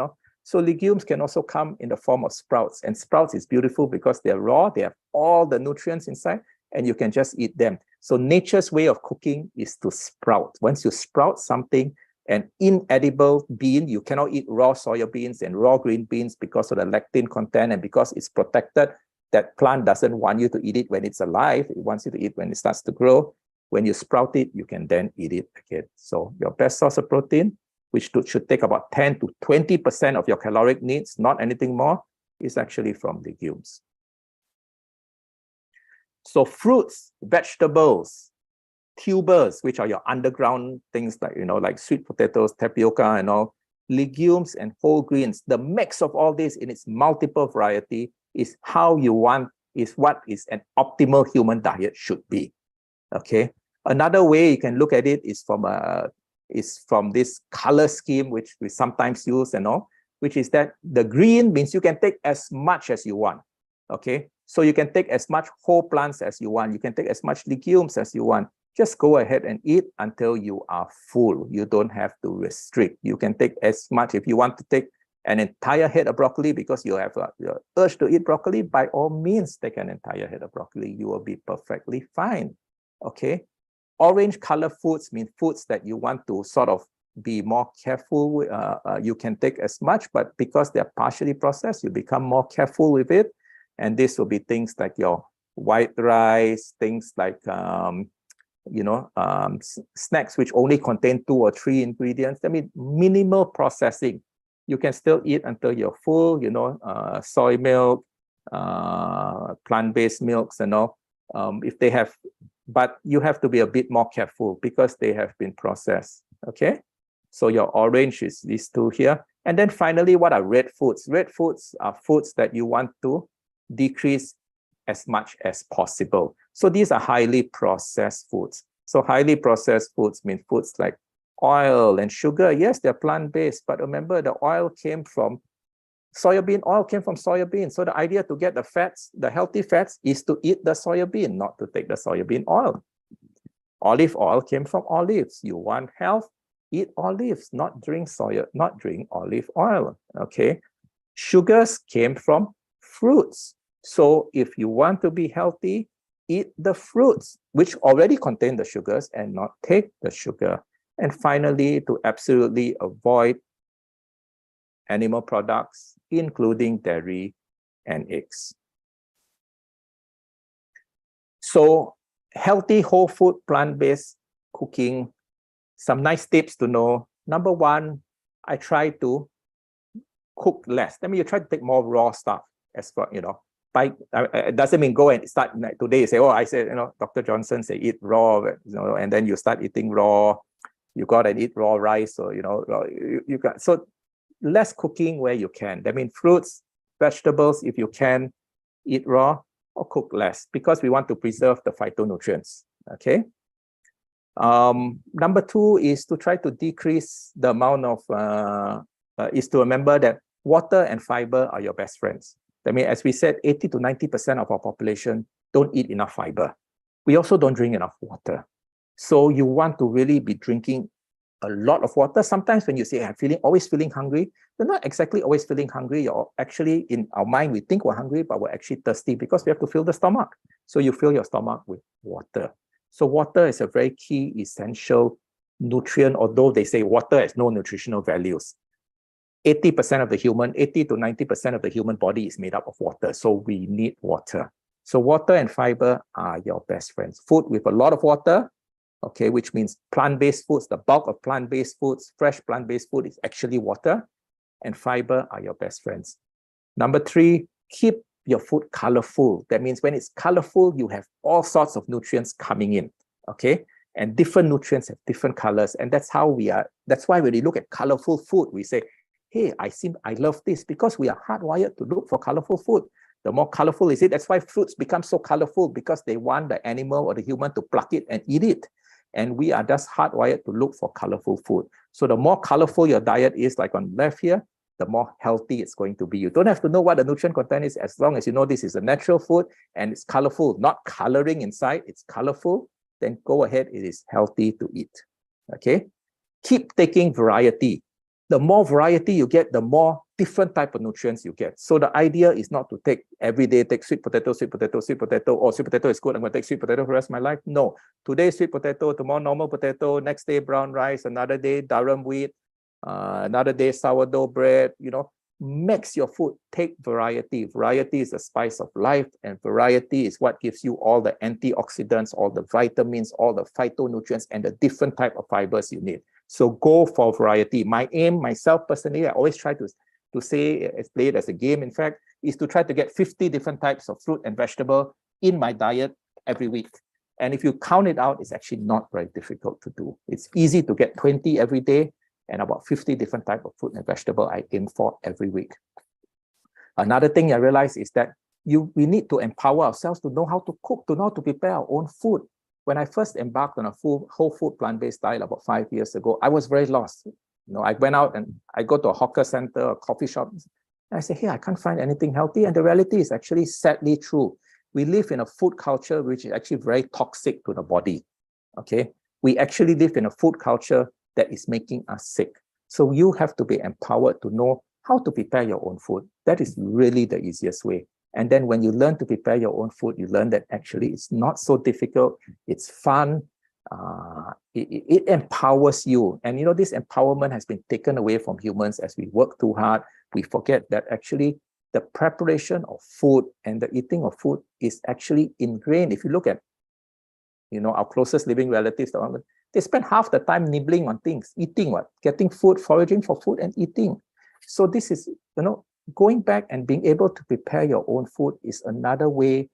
So legumes can also come in the form of sprouts. And sprouts is beautiful because they're raw, they have all the nutrients inside, and you can just eat them. So nature's way of cooking is to sprout. Once you sprout something, An inedible bean, you cannot eat raw soya beans and raw green beans because of the lectin content and because it's protected. That plant doesn't want you to eat it when it's alive. It wants you to eat when it starts to grow. When you sprout it, you can then eat it again. So your best source of protein, which should take about 10 to 20% of your caloric needs, not anything more, is actually from legumes. So fruits, vegetables, tubers, which are your underground things like, like sweet potatoes, tapioca and all, legumes and whole grains, the mix of all this in its multiple variety is how you want, is what is an optimal human diet should be. Okay. Another way you can look at it is from this color scheme, which we sometimes use and all, which is that the green means you can take as much as you want. Okay. So you can take as much whole plants as you want. You can take as much legumes as you want. Just go ahead and eat until you are full. You don't have to restrict. You can take as much. If you want to take an entire head of broccoli because you have your urge to eat broccoli, by all means, take an entire head of broccoli. You will be perfectly fine. Okay. Orange color foods mean foods that you want to sort of be more careful with. You can take as much, but because they're partially processed, you become more careful with it. And this will be things like your white rice, things like, snacks which only contain 2 or 3 ingredients. I mean, minimal processing. You can still eat until you're full, soy milk, plant-based milks and all. If they have, but you have to be a bit more careful because they have been processed. Okay. So your orange is these 2 here. And then finally, what are red foods? Red foods are foods that you want to decrease as much as possible. So these are highly processed foods. So highly processed foods mean foods like oil and sugar. Yes, they're plant-based, but remember the oil came from soybean. Oil came from soybean. So the idea to get the fats, the healthy fats, is to eat the soybean, not to take the soybean oil. Olive oil came from olives. You want health? Eat olives, not drink olive oil. Okay. Sugars came from fruits. So if you want to be healthy, eat the fruits, which already contain the sugars, and not take the sugar. And finally, to absolutely avoid animal products, including dairy and eggs. So healthy whole food, plant-based cooking, some nice tips to know. Number 1, I try to cook less. I mean, you try to take more raw stuff as for, it doesn't mean go and start like today, say, I said, Dr. Johnson say eat raw, and then you start eating raw, you got to eat raw rice, or, you got, so less cooking where you can. I mean, fruits, vegetables, if you can, eat raw or cook less because we want to preserve the phytonutrients. Okay. Number 2 is to try to decrease the amount of, is to remember that water and fiber are your best friends. I mean, as we said, 80 to 90% of our population don't eat enough fiber. We also don't drink enough water. So you want to really be drinking a lot of water. Sometimes when you say, I'm always feeling hungry, you're not exactly always feeling hungry. You're actually, in our mind, we think we're hungry, but we're actually thirsty because we have to fill the stomach. So you fill your stomach with water. So water is a very key, essential nutrient, although they say water has no nutritional values. 80 to 90% of the human body is made up of water. So we need water. So water and fiber are your best friends. Food with a lot of water, okay, which means plant-based foods, the bulk of plant-based foods, fresh plant-based food is actually water, and fiber are your best friends. Number 3, keep your food colorful. That means when it's colorful, you have all sorts of nutrients coming in, okay? And different nutrients have different colors. And that's how that's why when we look at colorful food, we say, hey, I love this, because we are hardwired to look for colorful food. The more colorful is it, that's why fruits become so colorful, because they want the animal or the human to pluck it and eat it. And we are just hardwired to look for colorful food. So the more colorful your diet is, like on the left here, the more healthy it's going to be. You don't have to know what the nutrient content is, as long as you know this is a natural food and it's colorful, not coloring inside, it's colorful, then go ahead, it is healthy to eat. Okay? Keep taking variety. The more variety you get, the more different type of nutrients you get. So the idea is not to take every day, take sweet potato, sweet potato, sweet potato, or sweet potato is good, I'm going to take sweet potato for the rest of my life. No, today sweet potato, tomorrow normal potato, next day brown rice, another day durum wheat, another day sourdough bread, you know, mix your food, take variety. Variety is the spice of life, and variety is what gives you all the antioxidants, all the vitamins, all the phytonutrients, and the different type of fibers you need. So go for variety. My aim, myself personally, I always try to say, play it as a game, in fact, is to try to get 50 different types of fruit and vegetable in my diet every week. And if you count it out, it's actually not very difficult to do. It's easy to get 20 every day, and about 50 different types of fruit and vegetable I aim for every week. Another thing I realized is that we need to empower ourselves to know how to cook, to know how to prepare our own food. When I first embarked on a whole food plant-based diet about 5 years ago, I was very lost. You know, I went out and I go to a hawker center, a coffee shop, and I say, hey, I can't find anything healthy. And the reality is actually sadly true. We live in a food culture which is actually very toxic to the body. Okay, we actually live in a food culture that is making us sick. So you have to be empowered to know how to prepare your own food. That is really the easiest way. And then when you learn to prepare your own food, you learn that actually it's not so difficult. It's fun. It empowers you. And you know, this empowerment has been taken away from humans as we work too hard. We forget that actually the preparation of food and the eating of food is actually ingrained. If you look at, you know, our closest living relatives, they spend half the time nibbling on things, eating what? Getting food, foraging for food and eating. So this is, you know, going back and being able to prepare your own food is another way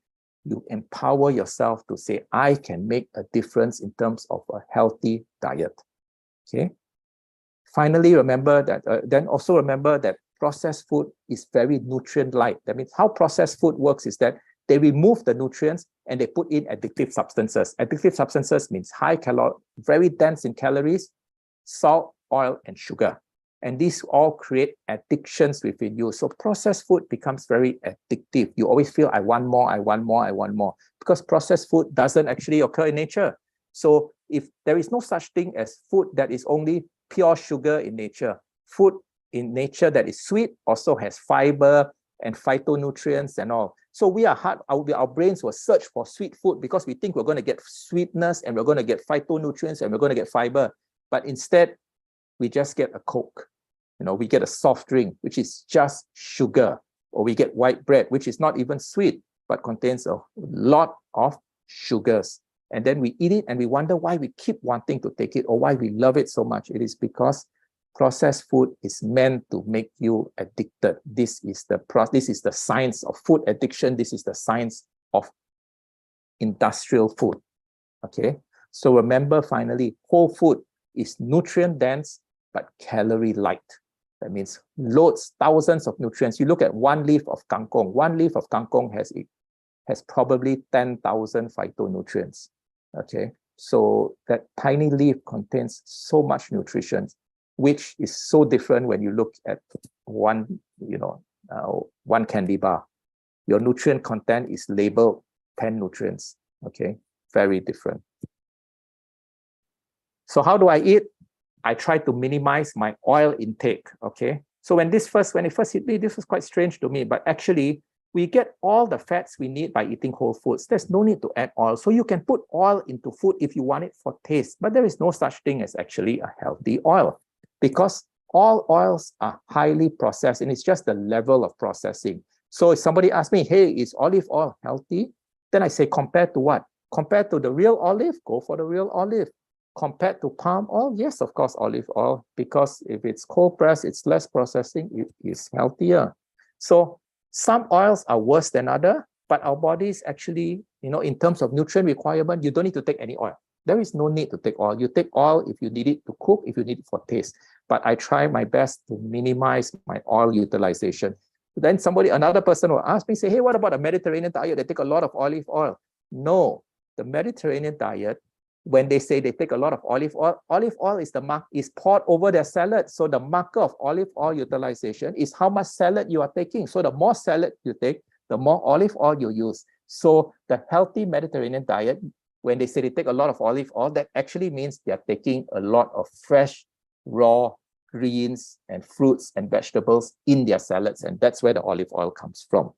you empower yourself to say, I can make a difference in terms of a healthy diet. Okay. Finally, remember that, then also remember that processed food is very nutrient light. That means how processed food works is that they remove the nutrients and they put in addictive substances. Addictive substances means high calorie, very dense in calories, salt, oil, and sugar. And these all create addictions within you. So processed food becomes very addictive. You always feel, I want more, I want more, I want more. Because processed food doesn't actually occur in nature. So if there is no such thing as food that is only pure sugar in nature, food in nature that is sweet also has fiber and phytonutrients and all. So we are our brains will search for sweet food because we think we're going to get sweetness and we're going to get phytonutrients and we're going to get fiber. But instead, we just get a Coke. You know, we get a soft drink, which is just sugar, or we get white bread, which is not even sweet, but contains a lot of sugars. And then we eat it and we wonder why we keep wanting to take it or why we love it so much. It is because processed food is meant to make you addicted. This is the science of food addiction. This is the science of industrial food. Okay. So remember, finally, whole food is nutrient dense, but calorie light. That means loads, thousands of nutrients. You look at one leaf of kangkong. One leaf of kangkong has probably 10,000 phytonutrients. Okay. So that tiny leaf contains so much nutrition, which is so different when you look at one candy bar. Your nutrient content is labeled 10 nutrients. Okay, very different. So how do I eat? I try to minimize my oil intake. Okay, so when it first hit me, this was quite strange to me. But actually, we get all the fats we need by eating whole foods. There's no need to add oil. So you can put oil into food if you want it for taste. But there is no such thing as actually a healthy oil, because all oils are highly processed, and it's just the level of processing. So if somebody asks me, hey, is olive oil healthy? Then I say, compared to what? Compared to the real olive, go for the real olive. Compared to palm oil, yes, of course, olive oil, because if it's cold pressed, it's less processing, it is healthier. So some oils are worse than other, but our bodies actually, you know, in terms of nutrient requirement, you don't need to take any oil. There is no need to take oil. You take oil if you need it to cook, if you need it for taste. But I try my best to minimize my oil utilization. Then another person will ask me, say, hey, what about a Mediterranean diet? They take a lot of olive oil. No, the Mediterranean diet, when they say they take a lot of olive oil is poured over their salad. So the marker of olive oil utilization is how much salad you are taking. So the more salad you take, the more olive oil you use. So the healthy Mediterranean diet, when they say they take a lot of olive oil, that actually means they are taking a lot of fresh, raw greens and fruits and vegetables in their salads, and that's where the olive oil comes from.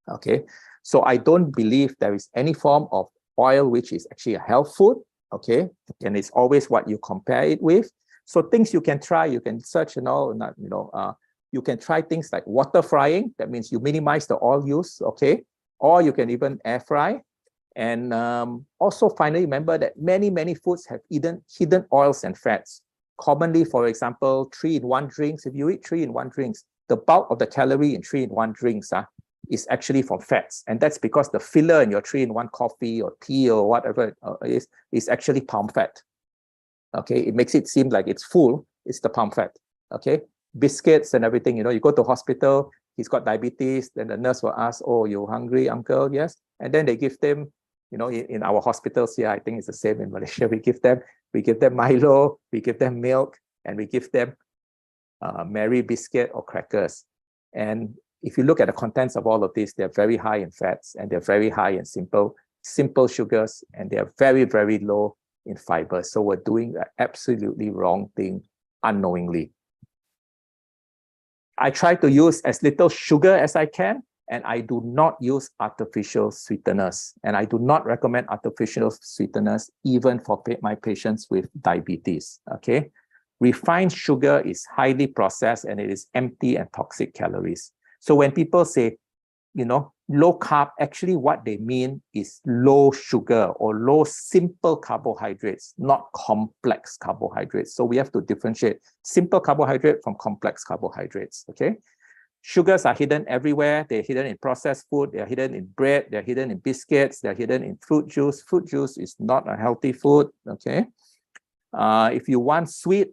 Okay, so I don't believe there is any form of oil which is actually a health food. Okay, and it's always what you compare it with. So things you can try, you can search and all, you can try things like water frying. That means you minimize the oil use. Okay, or you can even air fry. And also finally, remember that many foods have hidden oils and fats. Commonly, for example, 3-in-1 drinks. If you eat 3-in-1 drinks, the bulk of the calorie in 3-in-1 drinks is actually from fats. And that's because the filler in your 3-in-1 coffee or tea or whatever is actually palm fat. Okay, it makes it seem like it's full. It's the palm fat. Okay, biscuits and everything, you go to hospital, he's got diabetes, then the nurse will ask, oh, you hungry, uncle? Yes. And then they give them, in our hospitals here, I think it's the same in Malaysia, we give them Milo, we give them milk, and we give them Mary biscuit or crackers. And if you look at the contents of all of this, they're very high in fats, and they're very high in simple sugars, and they're very, very low in fiber. So we're doing the absolutely wrong thing unknowingly. I try to use as little sugar as I can, and I do not use artificial sweeteners. And I do not recommend artificial sweeteners even for my patients with diabetes. Okay, refined sugar is highly processed and it is empty and toxic calories. So when people say, low carb, actually what they mean is low sugar or low simple carbohydrates, not complex carbohydrates. So we have to differentiate simple carbohydrate from complex carbohydrates. Okay, sugars are hidden everywhere. They're hidden in processed food, they're hidden in bread, they're hidden in biscuits, they're hidden in fruit juice. Fruit juice is not a healthy food. Okay, if you want sweet,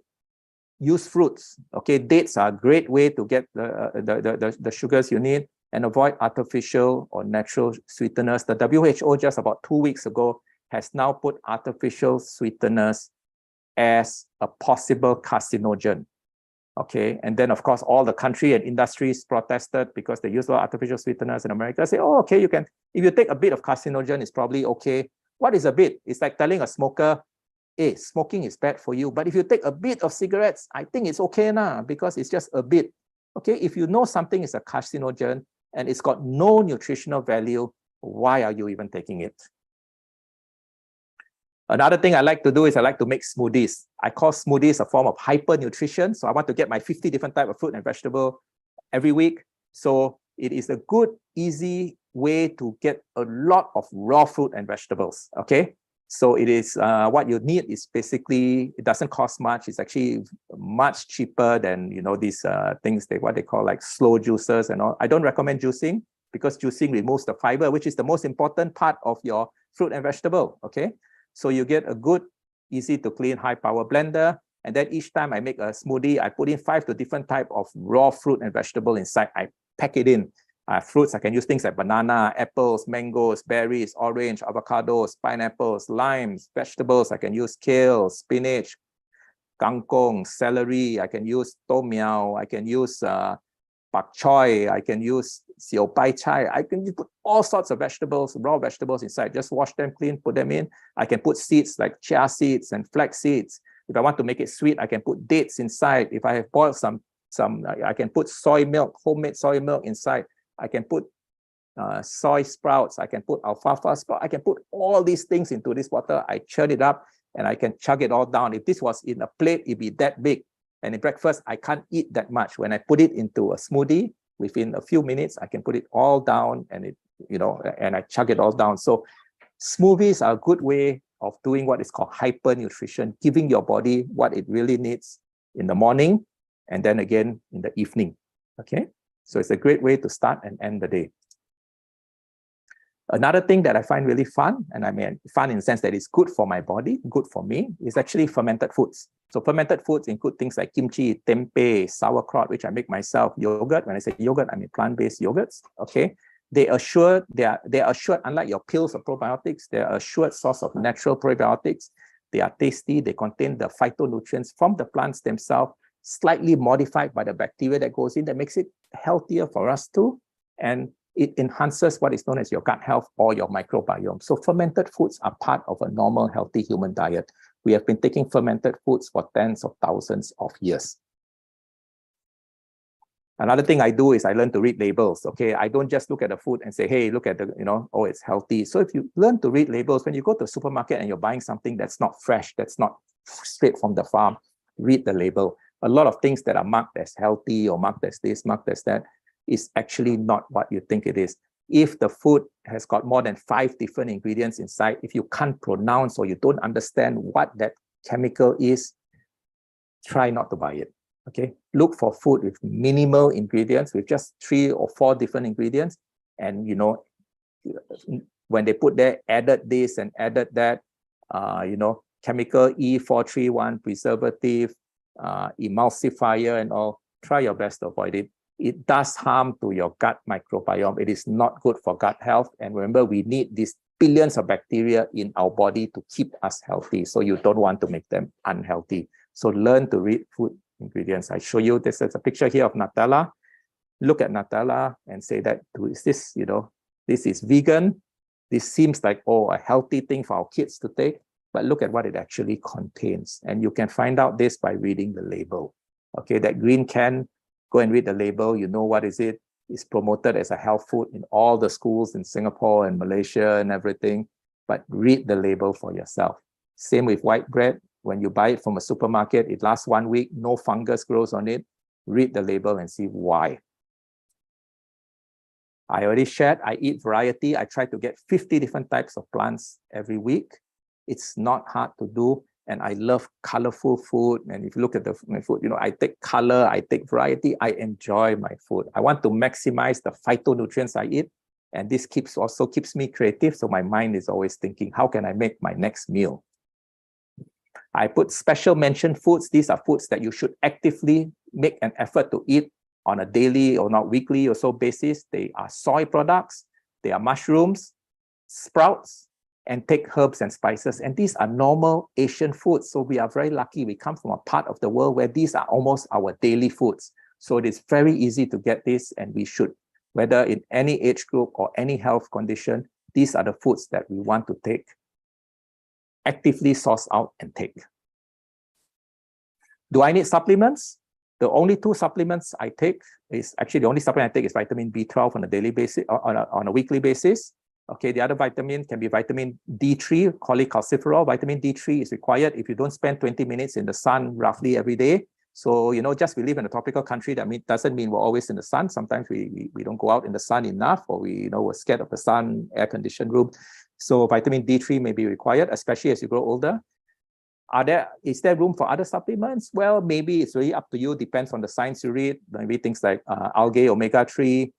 use fruits. Okay, dates are a great way to get the sugars you need, and avoid artificial or natural sweeteners. The WHO just about 2 weeks ago has now put artificial sweeteners as a possible carcinogen. Okay, and then of course all the country and industries protested because they use a lot of artificial sweeteners in America. Say, oh, okay, you can, if you take a bit of carcinogen, it's probably okay. What is a bit? It's like telling a smoker, hey, smoking is bad for you. But if you take a bit of cigarettes, I think it's okay now because it's just a bit. Okay, if you know something is a carcinogen and it's got no nutritional value, why are you even taking it? Another thing I like to do is I like to make smoothies. I call smoothies a form of hyper-nutrition. So I want to get my 50 different types of fruit and vegetable every week. So it is a good, easy way to get a lot of raw fruit and vegetables. Okay, so it is what you need is basically, it doesn't cost much. It's actually much cheaper than these things what they call like slow juicers and all. I don't recommend juicing because juicing removes the fiber, which is the most important part of your fruit and vegetable. Okay, so you get a good, easy to clean, high power blender, and then each time I make a smoothie, I put in 5 to different type of raw fruit and vegetable inside. I pack it in. Fruits, I can use things like banana, apples, mangoes, berries, orange, avocados, pineapples, limes. Vegetables, I can use kale, spinach, kangkong, celery. I can use tom yao. I can use pak choy. I can use xiao bai chai. I can put all sorts of vegetables, raw vegetables inside. Just wash them clean, put them in. I can put seeds like chia seeds and flax seeds. If I want to make it sweet, I can put dates inside. If I have boiled some, I can put soy milk, homemade soy milk inside. I can put soy sprouts, I can put alfalfa sprout, I can put all these things into this water. I churn it up and I can chug it all down. If this was in a plate, it'd be that big. And in breakfast, I can't eat that much. When I put it into a smoothie, within a few minutes, I can put it all down and and I chug it all down. So smoothies are a good way of doing what is called hyper nutrition, giving your body what it really needs in the morning and then again in the evening. Okay. So it's a great way to start and end the day. Another thing that I find really fun, and I mean fun in the sense that it's good for my body, good for me, is actually fermented foods. So fermented foods include things like kimchi, tempeh, sauerkraut, which I make myself, yogurt. When I say yogurt, I mean plant-based yogurts. Okay, they are assured, unlike your pills of probiotics, they are assured source of natural probiotics. They are tasty. They contain the phytonutrients from the plants themselves, slightly modified by the bacteria that goes in, that makes it healthier for us too. And it enhances what is known as your gut health or your microbiome. So fermented foods are part of a normal, healthy human diet. We have been taking fermented foods for tens of thousands of years. Another thing I do is I learn to read labels. Okay, I don't just look at the food and say, hey, look at the, oh, it's healthy. So if you learn to read labels, when you go to the supermarket and you're buying something that's not fresh, that's not straight from the farm, read the label. A lot of things that are marked as healthy or marked as this, marked as that, is actually not what you think it is. If the food has got more than 5 different ingredients inside, if you can't pronounce or you don't understand what that chemical is, try not to buy it. Okay, look for food with minimal ingredients, with just 3 or 4 different ingredients. And, when they put there, added this and added that, chemical E431, preservative, emulsifier and all, try your best to avoid it. It does harm to your gut microbiome. It is not good for gut health. And remember, we need these billions of bacteria in our body to keep us healthy. So you don't want to make them unhealthy. So learn to read food ingredients. I show you, this is a picture here of Nutella. Look at Nutella and say that, is this, this is vegan. This seems like, a healthy thing for our kids to take, but look at what it actually contains. And you can find out this by reading the label. Okay, that green can, go and read the label. You know what is it? It's promoted as a health food in all the schools in Singapore and Malaysia and everything, but read the label for yourself. Same with white bread. When you buy it from a supermarket, it lasts 1 week, no fungus grows on it. Read the label and see why. I already shared, I eat variety. I try to get 50 different types of plants every week. It's not hard to do. And I love colorful food. And if you look at my food, I take color, I take variety. I enjoy my food. I want to maximize the phytonutrients I eat. And this also keeps me creative. So my mind is always thinking, how can I make my next meal? I put special mention foods. These are foods that you should actively make an effort to eat on a daily or not weekly or so basis. They are soy products, they are mushrooms, sprouts, and take herbs and spices. And these are normal Asian foods. So we are very lucky. We come from a part of the world where these are almost our daily foods. So it is very easy to get this, and we should, whether in any age group or any health condition, these are the foods that we want to take, actively source out and take. Do I need supplements? The only 2 supplements I take is actually the only supplement I take is vitamin B12 on a daily basis, on a weekly basis. Okay, the other vitamin can be vitamin D3, cholecalciferol. Vitamin D3 is required if you don't spend 20 minutes in the sun roughly every day. So, just we live in a tropical country, that doesn't mean we're always in the sun. Sometimes we don't go out in the sun enough, or we're scared of the sun, air-conditioned room. So vitamin D3 may be required, especially as you grow older. Is there room for other supplements? Well, maybe it's really up to you. Depends on the science you read. Maybe things like algae, omega-3,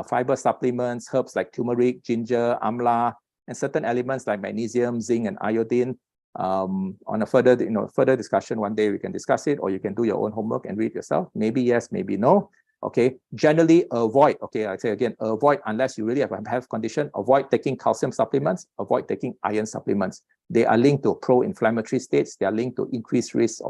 fiber supplements, herbs like turmeric, ginger, amla, and certain elements like magnesium, zinc, and iodine. On a further discussion one day, we can discuss it, or you can do your own homework and read yourself. Maybe yes, maybe no. Okay, generally avoid, I say again, avoid, unless you really have a health condition, avoid taking calcium supplements, avoid taking iron supplements. They are linked to pro-inflammatory states. They are linked to increased risk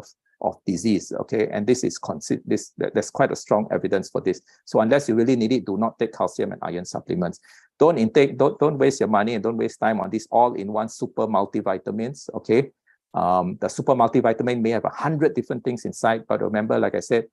of disease, okay? And this is, there's quite a strong evidence for this. So unless you really need it, do not take calcium and iron supplements. Don't waste your money and don't waste time on these all-in-one super multivitamins, okay? The super multivitamin may have 100 different things inside, but remember, like I said,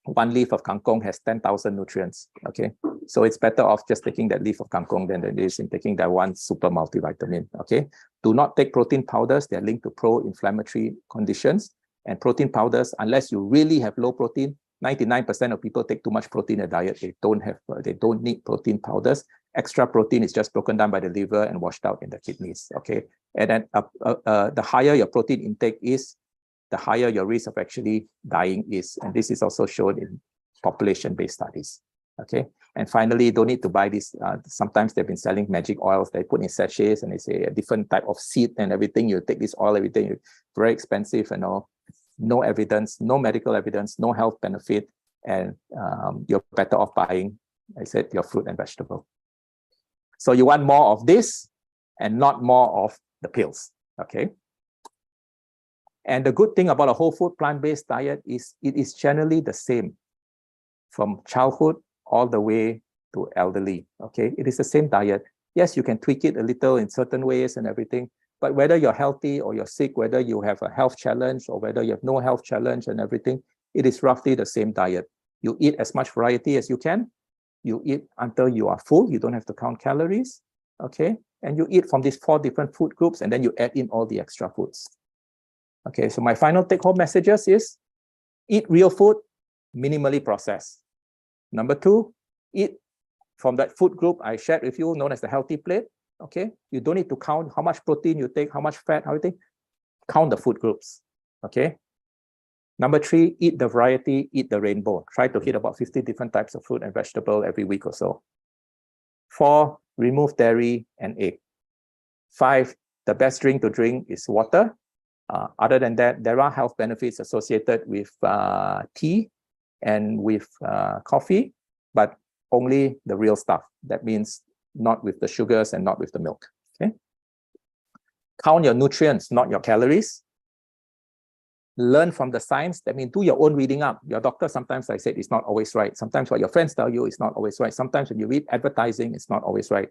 1 leaf of kangkong has 10,000 nutrients, okay? So it's better off just taking that leaf of kangkong than it is in taking that one super multivitamin, okay? Do not take protein powders. They're linked to pro-inflammatory conditions. And protein powders, unless you really have low protein, 99% of people take too much protein in a diet. They don't need protein powders. Extra protein is just broken down by the liver and washed out in the kidneys, okay? And then the higher your protein intake is, the higher your risk of actually dying is. And this is also shown in population-based studies, okay? And finally, don't need to buy this. Sometimes they've been selling magic oils. They put in sachets and they say a different type of seed and everything. You take this oil, everything, very expensive and all. No evidence, no medical evidence, no health benefit. And you're better off buying, I said, your fruit and vegetable. So you want more of this and not more of the pills, okay? And the good thing about a whole food plant-based diet is it is generally the same from childhood all the way to elderly, okay? It is the same diet. Yes, you can tweak it a little in certain ways and everything, but whether you're healthy or you're sick, whether you have a health challenge or whether you have no health challenge and everything, it is roughly the same diet. You eat as much variety as you can. You eat until you are full. You don't have to count calories. Okay. And you eat from these 4 different food groups, and then you add in all the extra foods. Okay. So my final take-home messages is eat real food, minimally processed. Number 2, eat from that food group I shared with you, known as the healthy plate. Okay. You don't need to count how much protein you take, how much fat, everything. Count the food groups. Okay. Number 3, eat the variety, eat the rainbow. Try to hit about 50 different types of fruit and vegetable every week or so. 4, remove dairy and egg. 5, the best drink to drink is water. Other than that, there are health benefits associated with tea and with coffee, but only the real stuff. That means not with the sugars and not with the milk. Okay. Count your nutrients, not your calories. Learn from the science. That means do your own reading up. Your doctor sometimes, I said, is not always right. Sometimes what your friends tell you is not always right. Sometimes when you read advertising, it's not always right.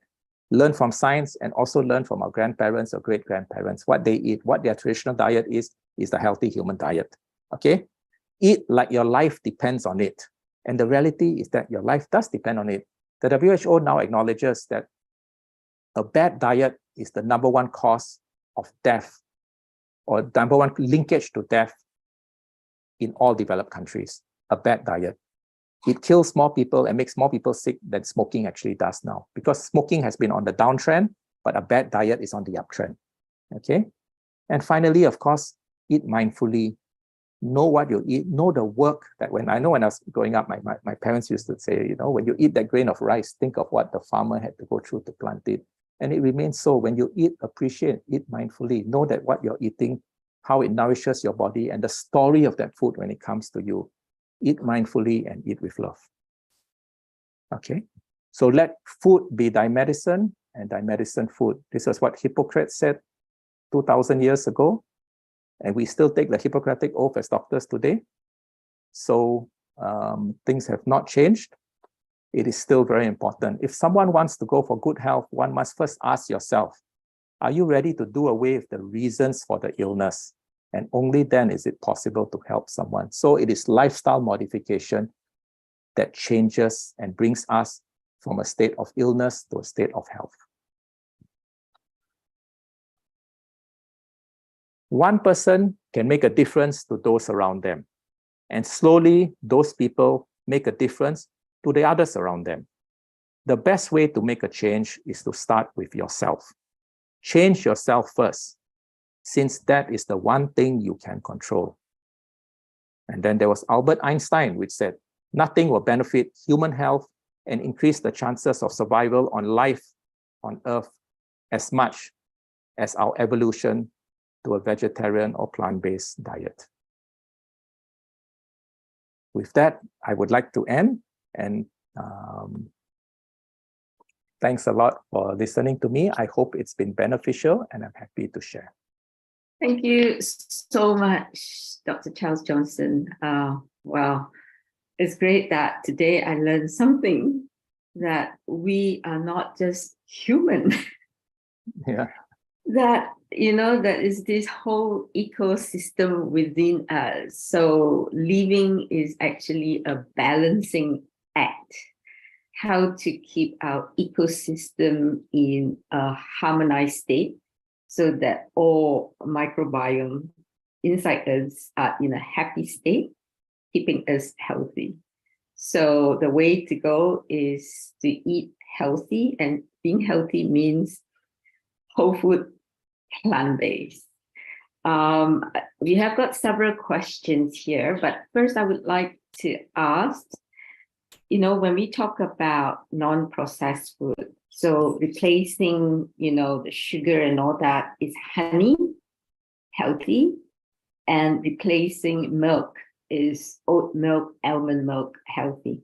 Learn from science and also learn from our grandparents or great-grandparents. What they eat, what their traditional diet is the healthy human diet. Okay? Eat like your life depends on it. And the reality is that your life does depend on it. The WHO now acknowledges that a bad diet is the #1 cause of death, or #1 linkage to death in all developed countries. A bad diet. It kills more people and makes more people sick than smoking actually does now, because smoking has been on the downtrend, but a bad diet is on the uptrend. Okay. And finally, of course, eat mindfully. Know what you eat. Know the work that when I was growing up, my parents used to say, you know, when you eat that grain of rice, think of what the farmer had to go through to plant it. And it remains so. When you eat, appreciate, eat mindfully. Know that what you're eating, how it nourishes your body, and the story of that food when it comes to you. Eat mindfully and eat with love. Okay. So let food be thy medicine and thy medicine food. This is what Hippocrates said 2,000 years ago. And we still take the Hippocratic oath as doctors today. So things have not changed. It is still very important. If someone wants to go for good health, one must first ask yourself, are you ready to do away with the reasons for the illness? And only then is it possible to help someone. So it is lifestyle modification that changes and brings us from a state of illness to a state of health. One person can make a difference to those around them. And slowly, those people make a difference to the others around them. The best way to make a change is to start with yourself. Change yourself first, since that is the one thing you can control. And then there was Albert Einstein, which said, nothing will benefit human health and increase the chances of survival on life on Earth as much as our evolution to a vegetarian or plant-based diet. With that, I would like to end, and thanks a lot for listening to me. I hope it's been beneficial, and I'm happy to share. Thank you so much, Dr. Charles Johnson. Well, it's great that today I learned something, that we are not just human. Yeah. That, you know, that is this whole ecosystem within us. So living is actually a balancing act. How to keep our ecosystem in a harmonized state so that all microbiome inside us are in a happy state, keeping us healthy. So the way to go is to eat healthy, and being healthy means whole food, plant-based. We have got several questions here, but first I would like to ask, you know, when we talk about non-processed food, so replacing, you know, the sugar and all that, is honey healthy? And replacing milk, is oat milk, almond milk healthy?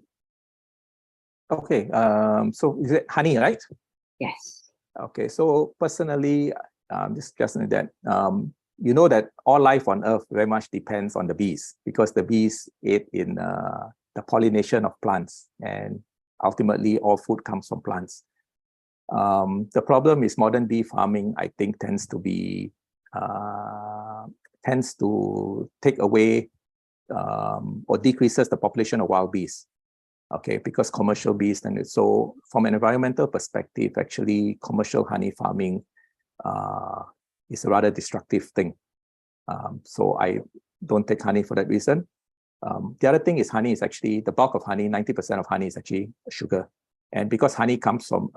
Okay, so is it honey, right? Yes. Okay, so personally, just that you know that all life on Earth very much depends on the bees, because the bees aid in the pollination of plants, and ultimately all food comes from plants. The problem is modern bee farming, I think, tends to take away or decreases the population of wild bees. Okay, because commercial bees, and so from an environmental perspective, actually commercial honey farming is a rather destructive thing. So I don't take honey for that reason. The other thing is honey is actually, the bulk of honey, 90% of honey is actually sugar. And because honey comes from,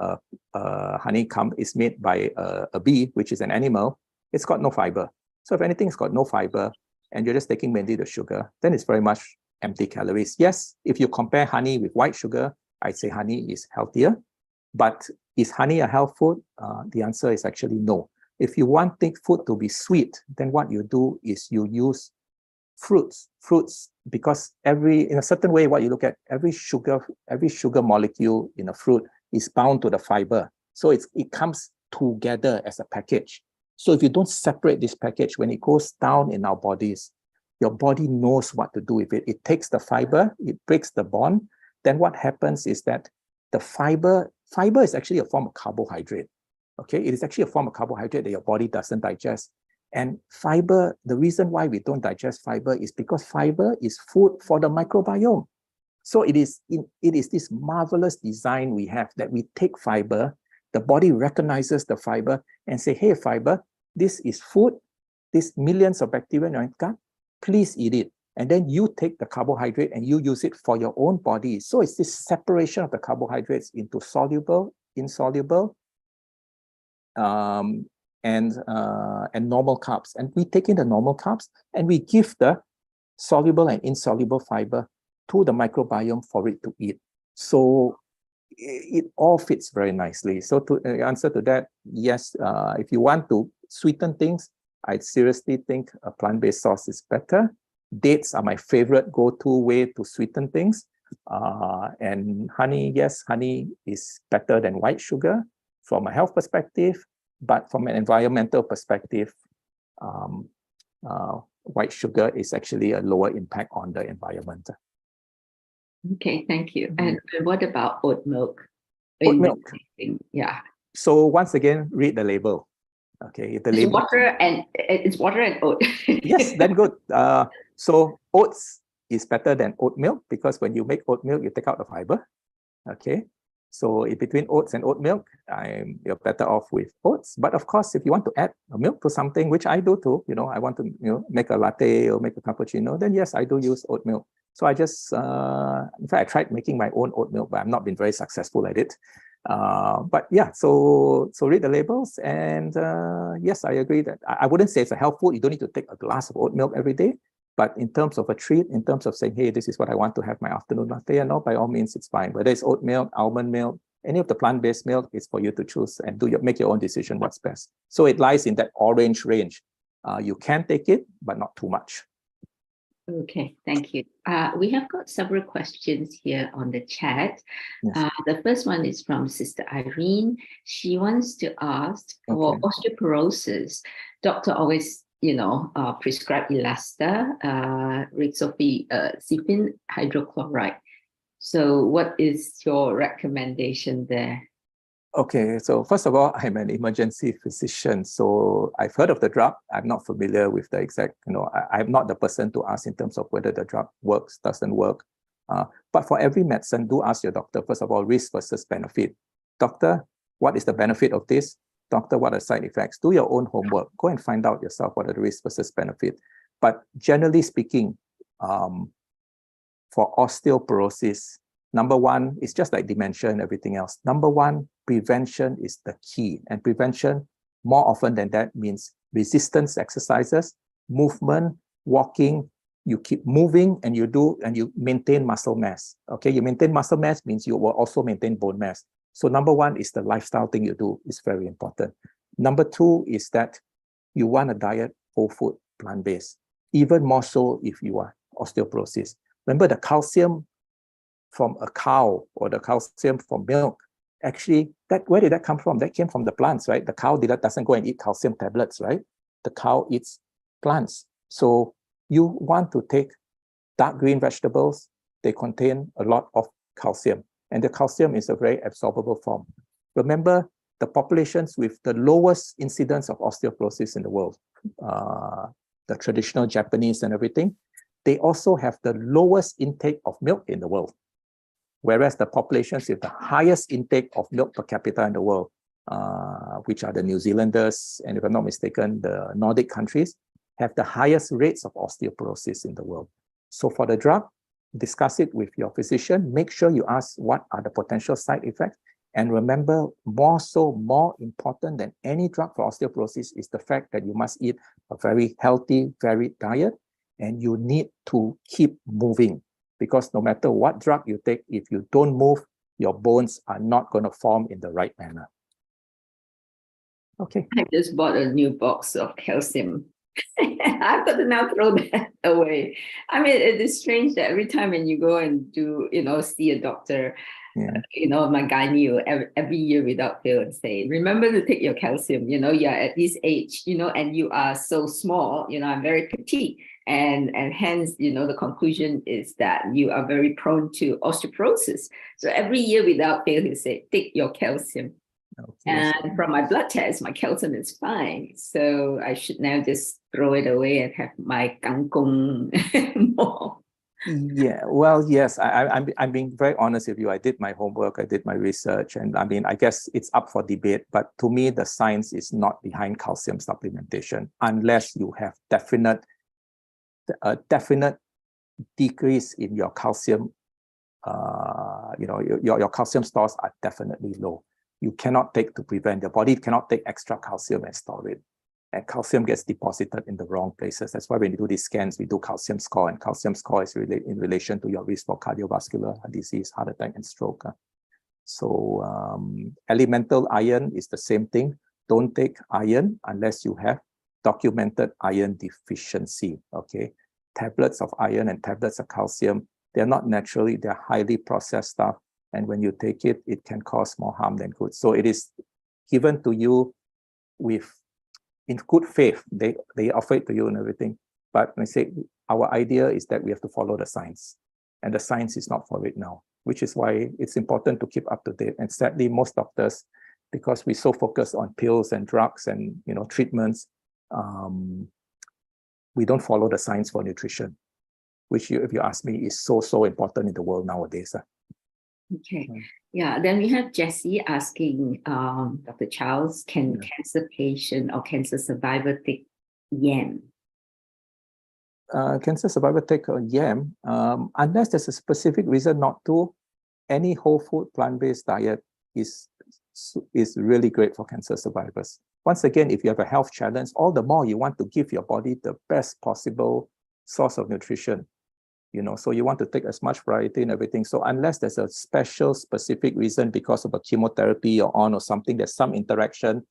honeycomb is made by a bee, which is an animal, it's got no fiber. So if anything's got no fiber and you're just taking mainly the sugar, then it's very much empty calories. Yes, if you compare honey with white sugar, I'd say honey is healthier. But is honey a health food? The answer is actually no. If you want food to be sweet, then what you do is you use fruits, because in a certain way, what you look at, every sugar molecule in a fruit is bound to the fiber. So it comes together as a package. So if you don't separate this package, when it goes down in our bodies, your body knows what to do with it. It takes the fiber, it breaks the bond. Then what happens is that the fiber is actually a form of carbohydrate. Okay, it is actually a form of carbohydrate that your body doesn't digest. And fiber, the reason why we don't digest fiber is because fiber is food for the microbiome. So it is this marvelous design we have that we take fiber, the body recognizes the fiber and say, hey, fiber, this is food, this millions of bacteria in your gut, please eat it. And then you take the carbohydrate and you use it for your own body. So it's this separation of the carbohydrates into soluble, insoluble, and normal carbs. And we take in the normal carbs and we give the soluble and insoluble fiber to the microbiome for it to eat. So it all fits very nicely. So to answer to that, yes, if you want to sweeten things, I seriously think a plant-based sauce is better. Dates are my favorite go-to way to sweeten things. And honey, yes, honey is better than white sugar from a health perspective, but from an environmental perspective, white sugar is actually a lower impact on the environment. Okay, thank you. And what about oat milk? Oat milk. Yeah. So once again, read the label. Okay, the label. It's water and oat. Yes, then good. So oats is better than oat milk because when you make oat milk, you take out the fiber. Okay. So in between oats and oat milk, you're better off with oats. But of course, if you want to add a milk to something, which I do too, I want to make a latte or make a cappuccino, then yes, I do use oat milk. So I just, in fact, I tried making my own oat milk, but I've not been very successful at it. But yeah, so read the labels. And yes, I agree that I wouldn't say it's a health food. You don't need to take a glass of oat milk every day. But in terms of a treat, in terms of saying, hey, this is what I want to have my afternoon latte, and all, by all means, it's fine. Whether it's oat milk, almond milk, any of the plant-based milk, it's for you to choose and make your own decision what's best. So it lies in that orange range. You can take it, but not too much. Okay, thank you. We have got several questions here on the chat. Yes. The first one is from Sister Irene. She wants to ask, for osteoporosis, doctor always prescribe Elasta, rexofenib hydrochloride. So what is your recommendation there? Okay, so first of all, I'm an emergency physician. So I've heard of the drug. I'm not familiar with the exact, I'm not the person to ask in terms of whether the drug works, doesn't work. But for every medicine, do ask your doctor, first of all, risk versus benefit. Doctor, what is the benefit of this? Doctor, what are side effects? Do your own homework. Go and find out yourself what are the risks versus benefit. But generally speaking, for osteoporosis, number one, it's just like dementia and everything else. Number one, prevention is the key. And prevention, more often than that, means resistance exercises, movement, walking. You keep moving and you maintain muscle mass. Okay, you maintain muscle mass means you will also maintain bone mass. So number one is the lifestyle thing you do is very important. Number two is that you want a diet whole food, plant-based, even more so if you are osteoporosis. Remember the calcium from a cow or the calcium from milk, actually, where did that come from? That came from the plants, right? The cow doesn't go and eat calcium tablets, right? The cow eats plants. So you want to take dark green vegetables. They contain a lot of calcium. And the calcium is a very absorbable form. Remember, the populations with the lowest incidence of osteoporosis in the world, the traditional Japanese and everything, they also have the lowest intake of milk in the world. Whereas the populations with the highest intake of milk per capita in the world, which are the New Zealanders, and if I'm not mistaken, the Nordic countries, have the highest rates of osteoporosis in the world. So for the drug, discuss it with your physician. Make sure you ask what are the potential side effects. And remember, more important than any drug for osteoporosis is the fact that you must eat a very healthy, varied diet, and you need to keep moving. Because no matter what drug you take, if you don't move, your bones are not going to form in the right manner. Okay. I just bought a new box of calcium. I've got to now throw that away. I mean, it is strange that every time when you go and do, see a doctor, my gynae every year without fail and say, remember to take your calcium, you're at this age, and you are so small, I'm very petite. And hence, the conclusion is that you are very prone to osteoporosis. So every year without fail, he say, take your calcium. Okay. And from my blood test, my calcium is fine. So I should now just throw it away and have my kangkong more. Yeah, well, yes, I'm being very honest with you. I did my homework, I did my research, and I mean, I guess it's up for debate, but to me, the science is not behind calcium supplementation unless you have a definite decrease in your calcium. Your calcium stores are definitely low. You cannot take to prevent, your body cannot take extra calcium and store it. And calcium gets deposited in the wrong places. That's why when you do these scans, we do calcium score, and calcium score is in relation to your risk for cardiovascular disease, heart attack, and stroke. So elemental iron is the same thing. Don't take iron unless you have documented iron deficiency. Okay, tablets of iron and tablets of calcium, they're not naturally, they're highly processed stuff. And when you take it, it can cause more harm than good. So it is given to you in good faith. They offer it to you and everything. But I say our idea is that we have to follow the science. And the science is not for it now, which is why it's important to keep up to date. And sadly, most doctors, because we're so focused on pills and drugs and treatments, we don't follow the science for nutrition, which if you ask me, is so important in the world nowadays. Okay. Yeah. Then we have Jessie asking Dr. Charles, can cancer patient or cancer survivor take yam? Cancer survivor take yam unless there's a specific reason not to. Any whole food plant-based diet is really great for cancer survivors. Once again, if you have a health challenge, all the more you want to give your body the best possible source of nutrition. So you want to take as much variety and everything. So unless there's a specific reason because of a chemotherapy you're on or something, there's some interaction,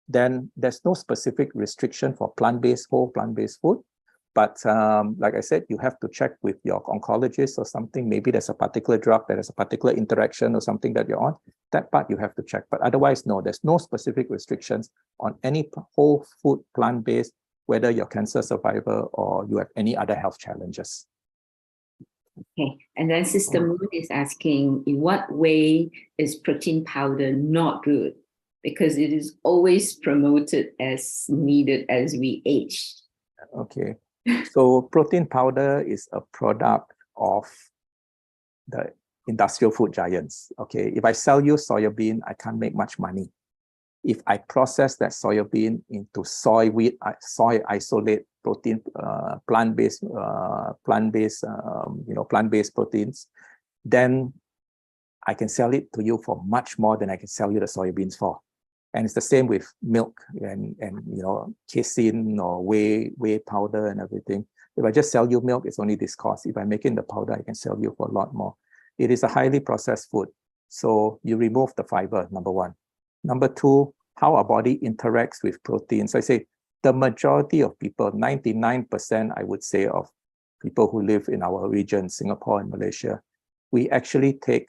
then there's no specific restriction for whole plant-based food. But like I said, you have to check with your oncologist or something. Maybe there's a particular drug that has a particular interaction or something that you're on. That part you have to check. But otherwise, no, there's no specific restrictions on any whole food plant-based, whether you're cancer survivor or you have any other health challenges. Okay, and then Sister Moon is asking, in what way is protein powder not good? Because it is always promoted as needed as we age. Okay, so protein powder is a product of the industrial food giants. Okay, if I sell you soybean, I can't make much money. If I process that soybean into soy isolate protein, plant-based proteins, then I can sell it to you for much more than I can sell you the soybeans for. And it's the same with milk and casein or whey powder and everything. If I just sell you milk, it's only this cost. If I make it in the powder, I can sell you for a lot more. It is a highly processed food. So you remove the fiber, number one. Number two, how our body interacts with proteins. I say the majority of people, 99%, I would say, of people who live in our region, Singapore and Malaysia, we actually take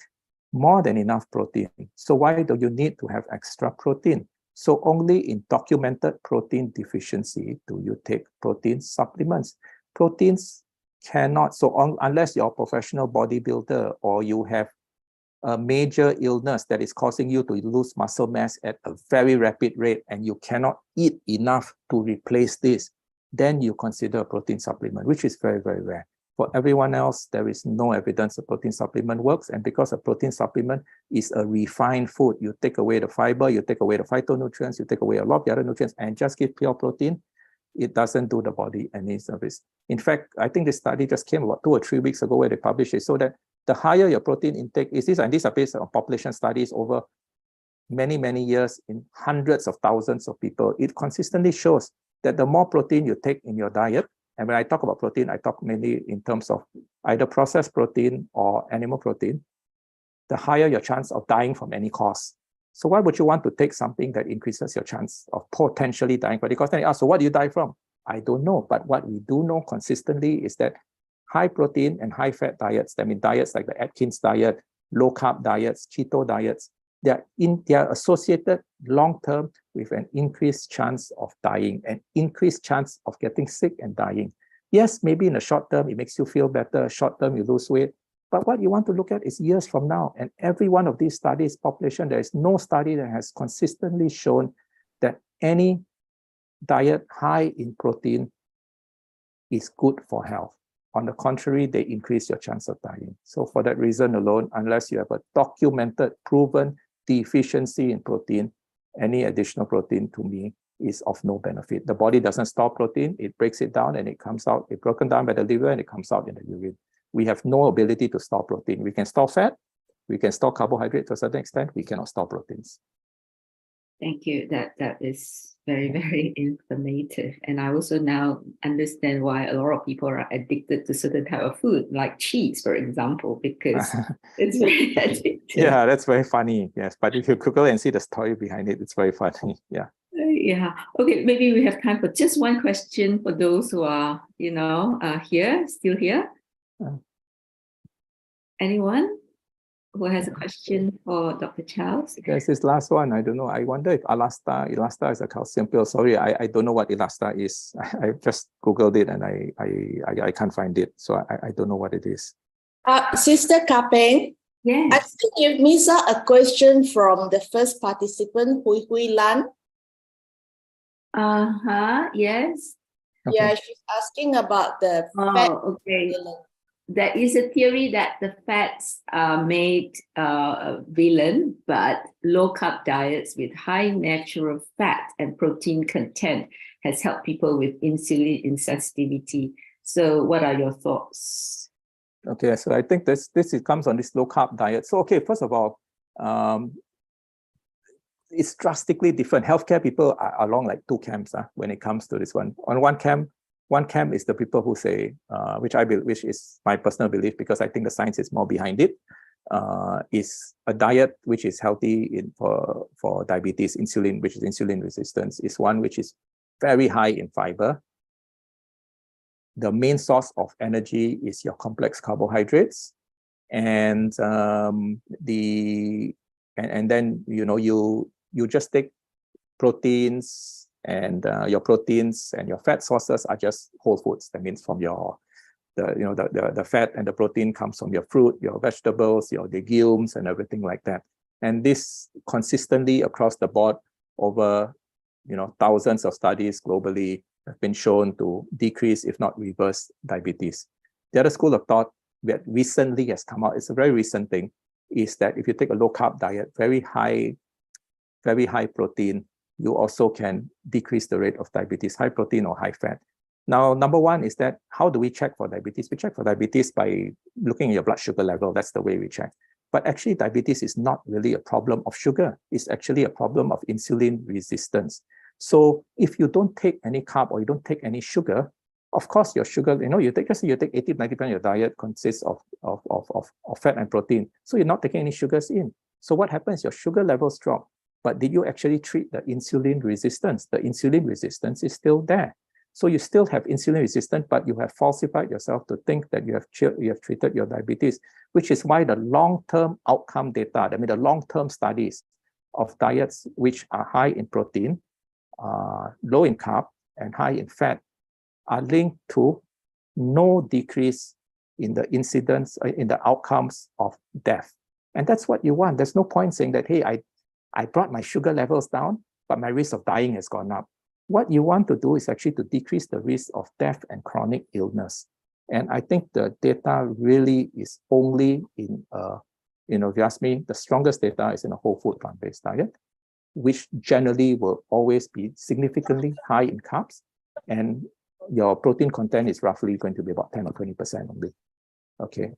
more than enough protein. So why do you need to have extra protein? So only in documented protein deficiency do you take protein supplements. Proteins cannot, unless you're a professional bodybuilder or you have a major illness that is causing you to lose muscle mass at a very rapid rate and you cannot eat enough to replace this, then you consider a protein supplement, which is very, very rare. For everyone else, there is no evidence a protein supplement works. And because a protein supplement is a refined food, you take away the fiber, you take away the phytonutrients, you take away a lot of the other nutrients and just give pure protein, it doesn't do the body any service. In fact, I think this study just came about 2 or 3 weeks ago where they published it, so that the higher your protein intake is, and these are based on population studies over many, many years in hundreds of thousands of people, it consistently shows that the more protein you take in your diet, and when I talk about protein, I talk mainly in terms of either processed protein or animal protein, the higher your chance of dying from any cause. So why would you want to take something that increases your chance of potentially dying from any cause? Then you ask, so what do you die from? I don't know, but what we do know consistently is that high protein and high fat diets, I mean diets like the Atkins diet, low carb diets, keto diets, they are associated long-term with an increased chance of dying, an increased chance of getting sick and dying. Yes, maybe in the short term, it makes you feel better. Short term, you lose weight. But what you want to look at is years from now. And every one of these studies, population, there is no study that has consistently shown that any diet high in protein is good for health. On the contrary, they increase your chance of dying. So for that reason alone, unless you have a documented, proven deficiency in protein, any additional protein to me is of no benefit. The body doesn't store protein, it breaks it down and it comes out, it's broken down by the liver and it comes out in the urine. We have no ability to store protein. We can store fat, we can store carbohydrate to a certain extent, we cannot store proteins. Thank you. That is very, very informative. And I also now understand why a lot of people are addicted to certain type of food, like cheese, for example, because it's very addictive. Yeah, that's very funny. Yes, but if you Google and see the story behind it, it's very funny. Yeah. Yeah. Okay, maybe we have time for just one question for those who are, still here. Anyone who has a question for Dr. Charles? There's this last one. I don't know. I wonder if Elasta is a calcium pill. Sorry, I don't know what Elasta is. I just Googled it and I can't find it. So I don't know what it is. Sister Kapeng, Yes. I think you missed out a question from the first participant, Hui Lan. Yes. Okay. Yeah, she's asking about the fat. Okay. There is a theory that the fats are made villain, but low-carb diets with high natural fat and protein content has helped people with insulin insensitivity. So what are your thoughts? Okay, so I think this comes on this low-carb diet. So, okay, first of all, it's drastically different. Healthcare people are along like two camps when it comes to this one. On one camp is the people who say, which is my personal belief, because I think the science is more behind it, is a diet which is healthy for diabetes, insulin, which is insulin resistance, is one which is very high in fiber. The main source of energy is your complex carbohydrates, and then you just take proteins, and your proteins and your fat sources are just whole foods. That means from the fat and the protein comes from your fruit, your vegetables, your legumes, and everything like that. And this consistently across the board over thousands of studies globally have been shown to decrease, if not reverse, diabetes. The other school of thought that recently has come out, it's a very recent thing, is that if you take a low carb diet, very high protein, you also can decrease the rate of diabetes, high protein or high fat. Now, number one is that how do we check for diabetes? We check for diabetes by looking at your blood sugar level. That's the way we check. But actually, diabetes is not really a problem of sugar. It's actually a problem of insulin resistance. So if you don't take any carb or you don't take any sugar, of course, your sugar, you take 80-90% of your diet consists of fat and protein. So you're not taking any sugars in. So what happens? Your sugar levels drop. But did you actually treat the insulin resistance? The insulin resistance is still there. So you still have insulin resistance, but you have falsified yourself to think that you have treated your diabetes, which is why the long-term outcome data, the long-term studies of diets which are high in protein, low in carb, and high in fat are linked to no decrease in the incidence, in the outcomes of death. And that's what you want. There's no point saying that, hey, I brought my sugar levels down, but my risk of dying has gone up. What you want to do is actually to decrease the risk of death and chronic illness. And I think the data really is only in, if you ask me, the strongest data is in a whole food plant-based diet, which generally will always be significantly high in carbs, and your protein content is roughly going to be about 10 or 20% only. Okay,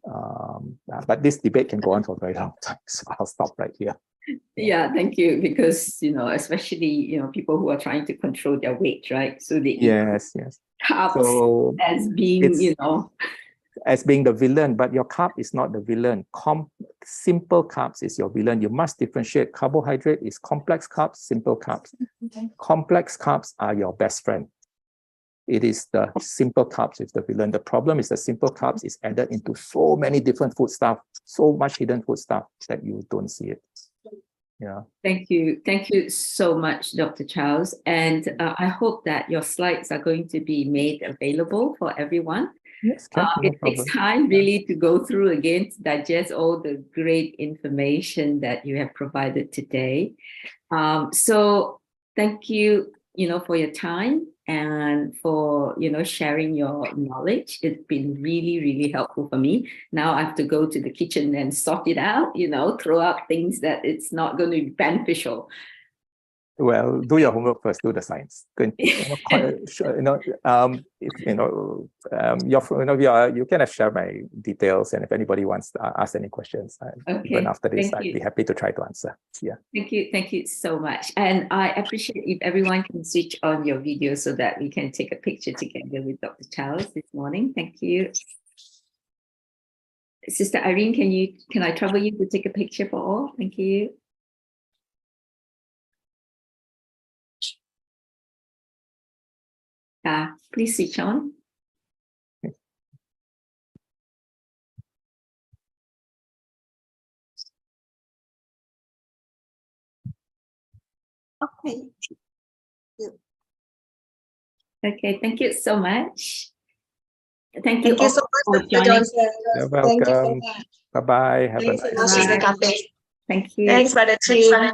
but this debate can go on for a very long time, so I'll stop right here. Yeah, thank you. Because, especially, people who are trying to control their weight, right? So they eat Yes. carbs So as being, as being the villain, but your carb is not the villain. Simple carbs is your villain. You must differentiate. Carbohydrate is complex carbs, simple carbs. Complex carbs are your best friend. It is the simple carbs is the villain. The problem is the simple carbs is added into so many different food stuff, so much hidden food stuff that you don't see it. Yeah. Thank you. Thank you so much, Dr. Charles. And I hope that your slides are going to be made available for everyone. Yes, no it takes time really to go through again, to digest all the great information that you have provided today. So thank you, for your time and for, sharing your knowledge. It's been really, really helpful for me. Now I have to go to the kitchen and sort it out, throw out things that it's not going to be beneficial. Well, do your homework first. Do the science. You can share my details, and if anybody wants to ask any questions, even after this, I'd be happy to try to answer. Yeah. Thank you so much, and I appreciate if everyone can switch on your video so that we can take a picture together with Dr. Charles this morning. Thank you, Sister Irene. Can I trouble you to take a picture for all? Thank you. Please switch on. Okay. Okay, thank you so much. Thank you you so much, for joining. You're welcome. Bye-bye. Have a nice day. Thank you. Thanks, Brother Chin.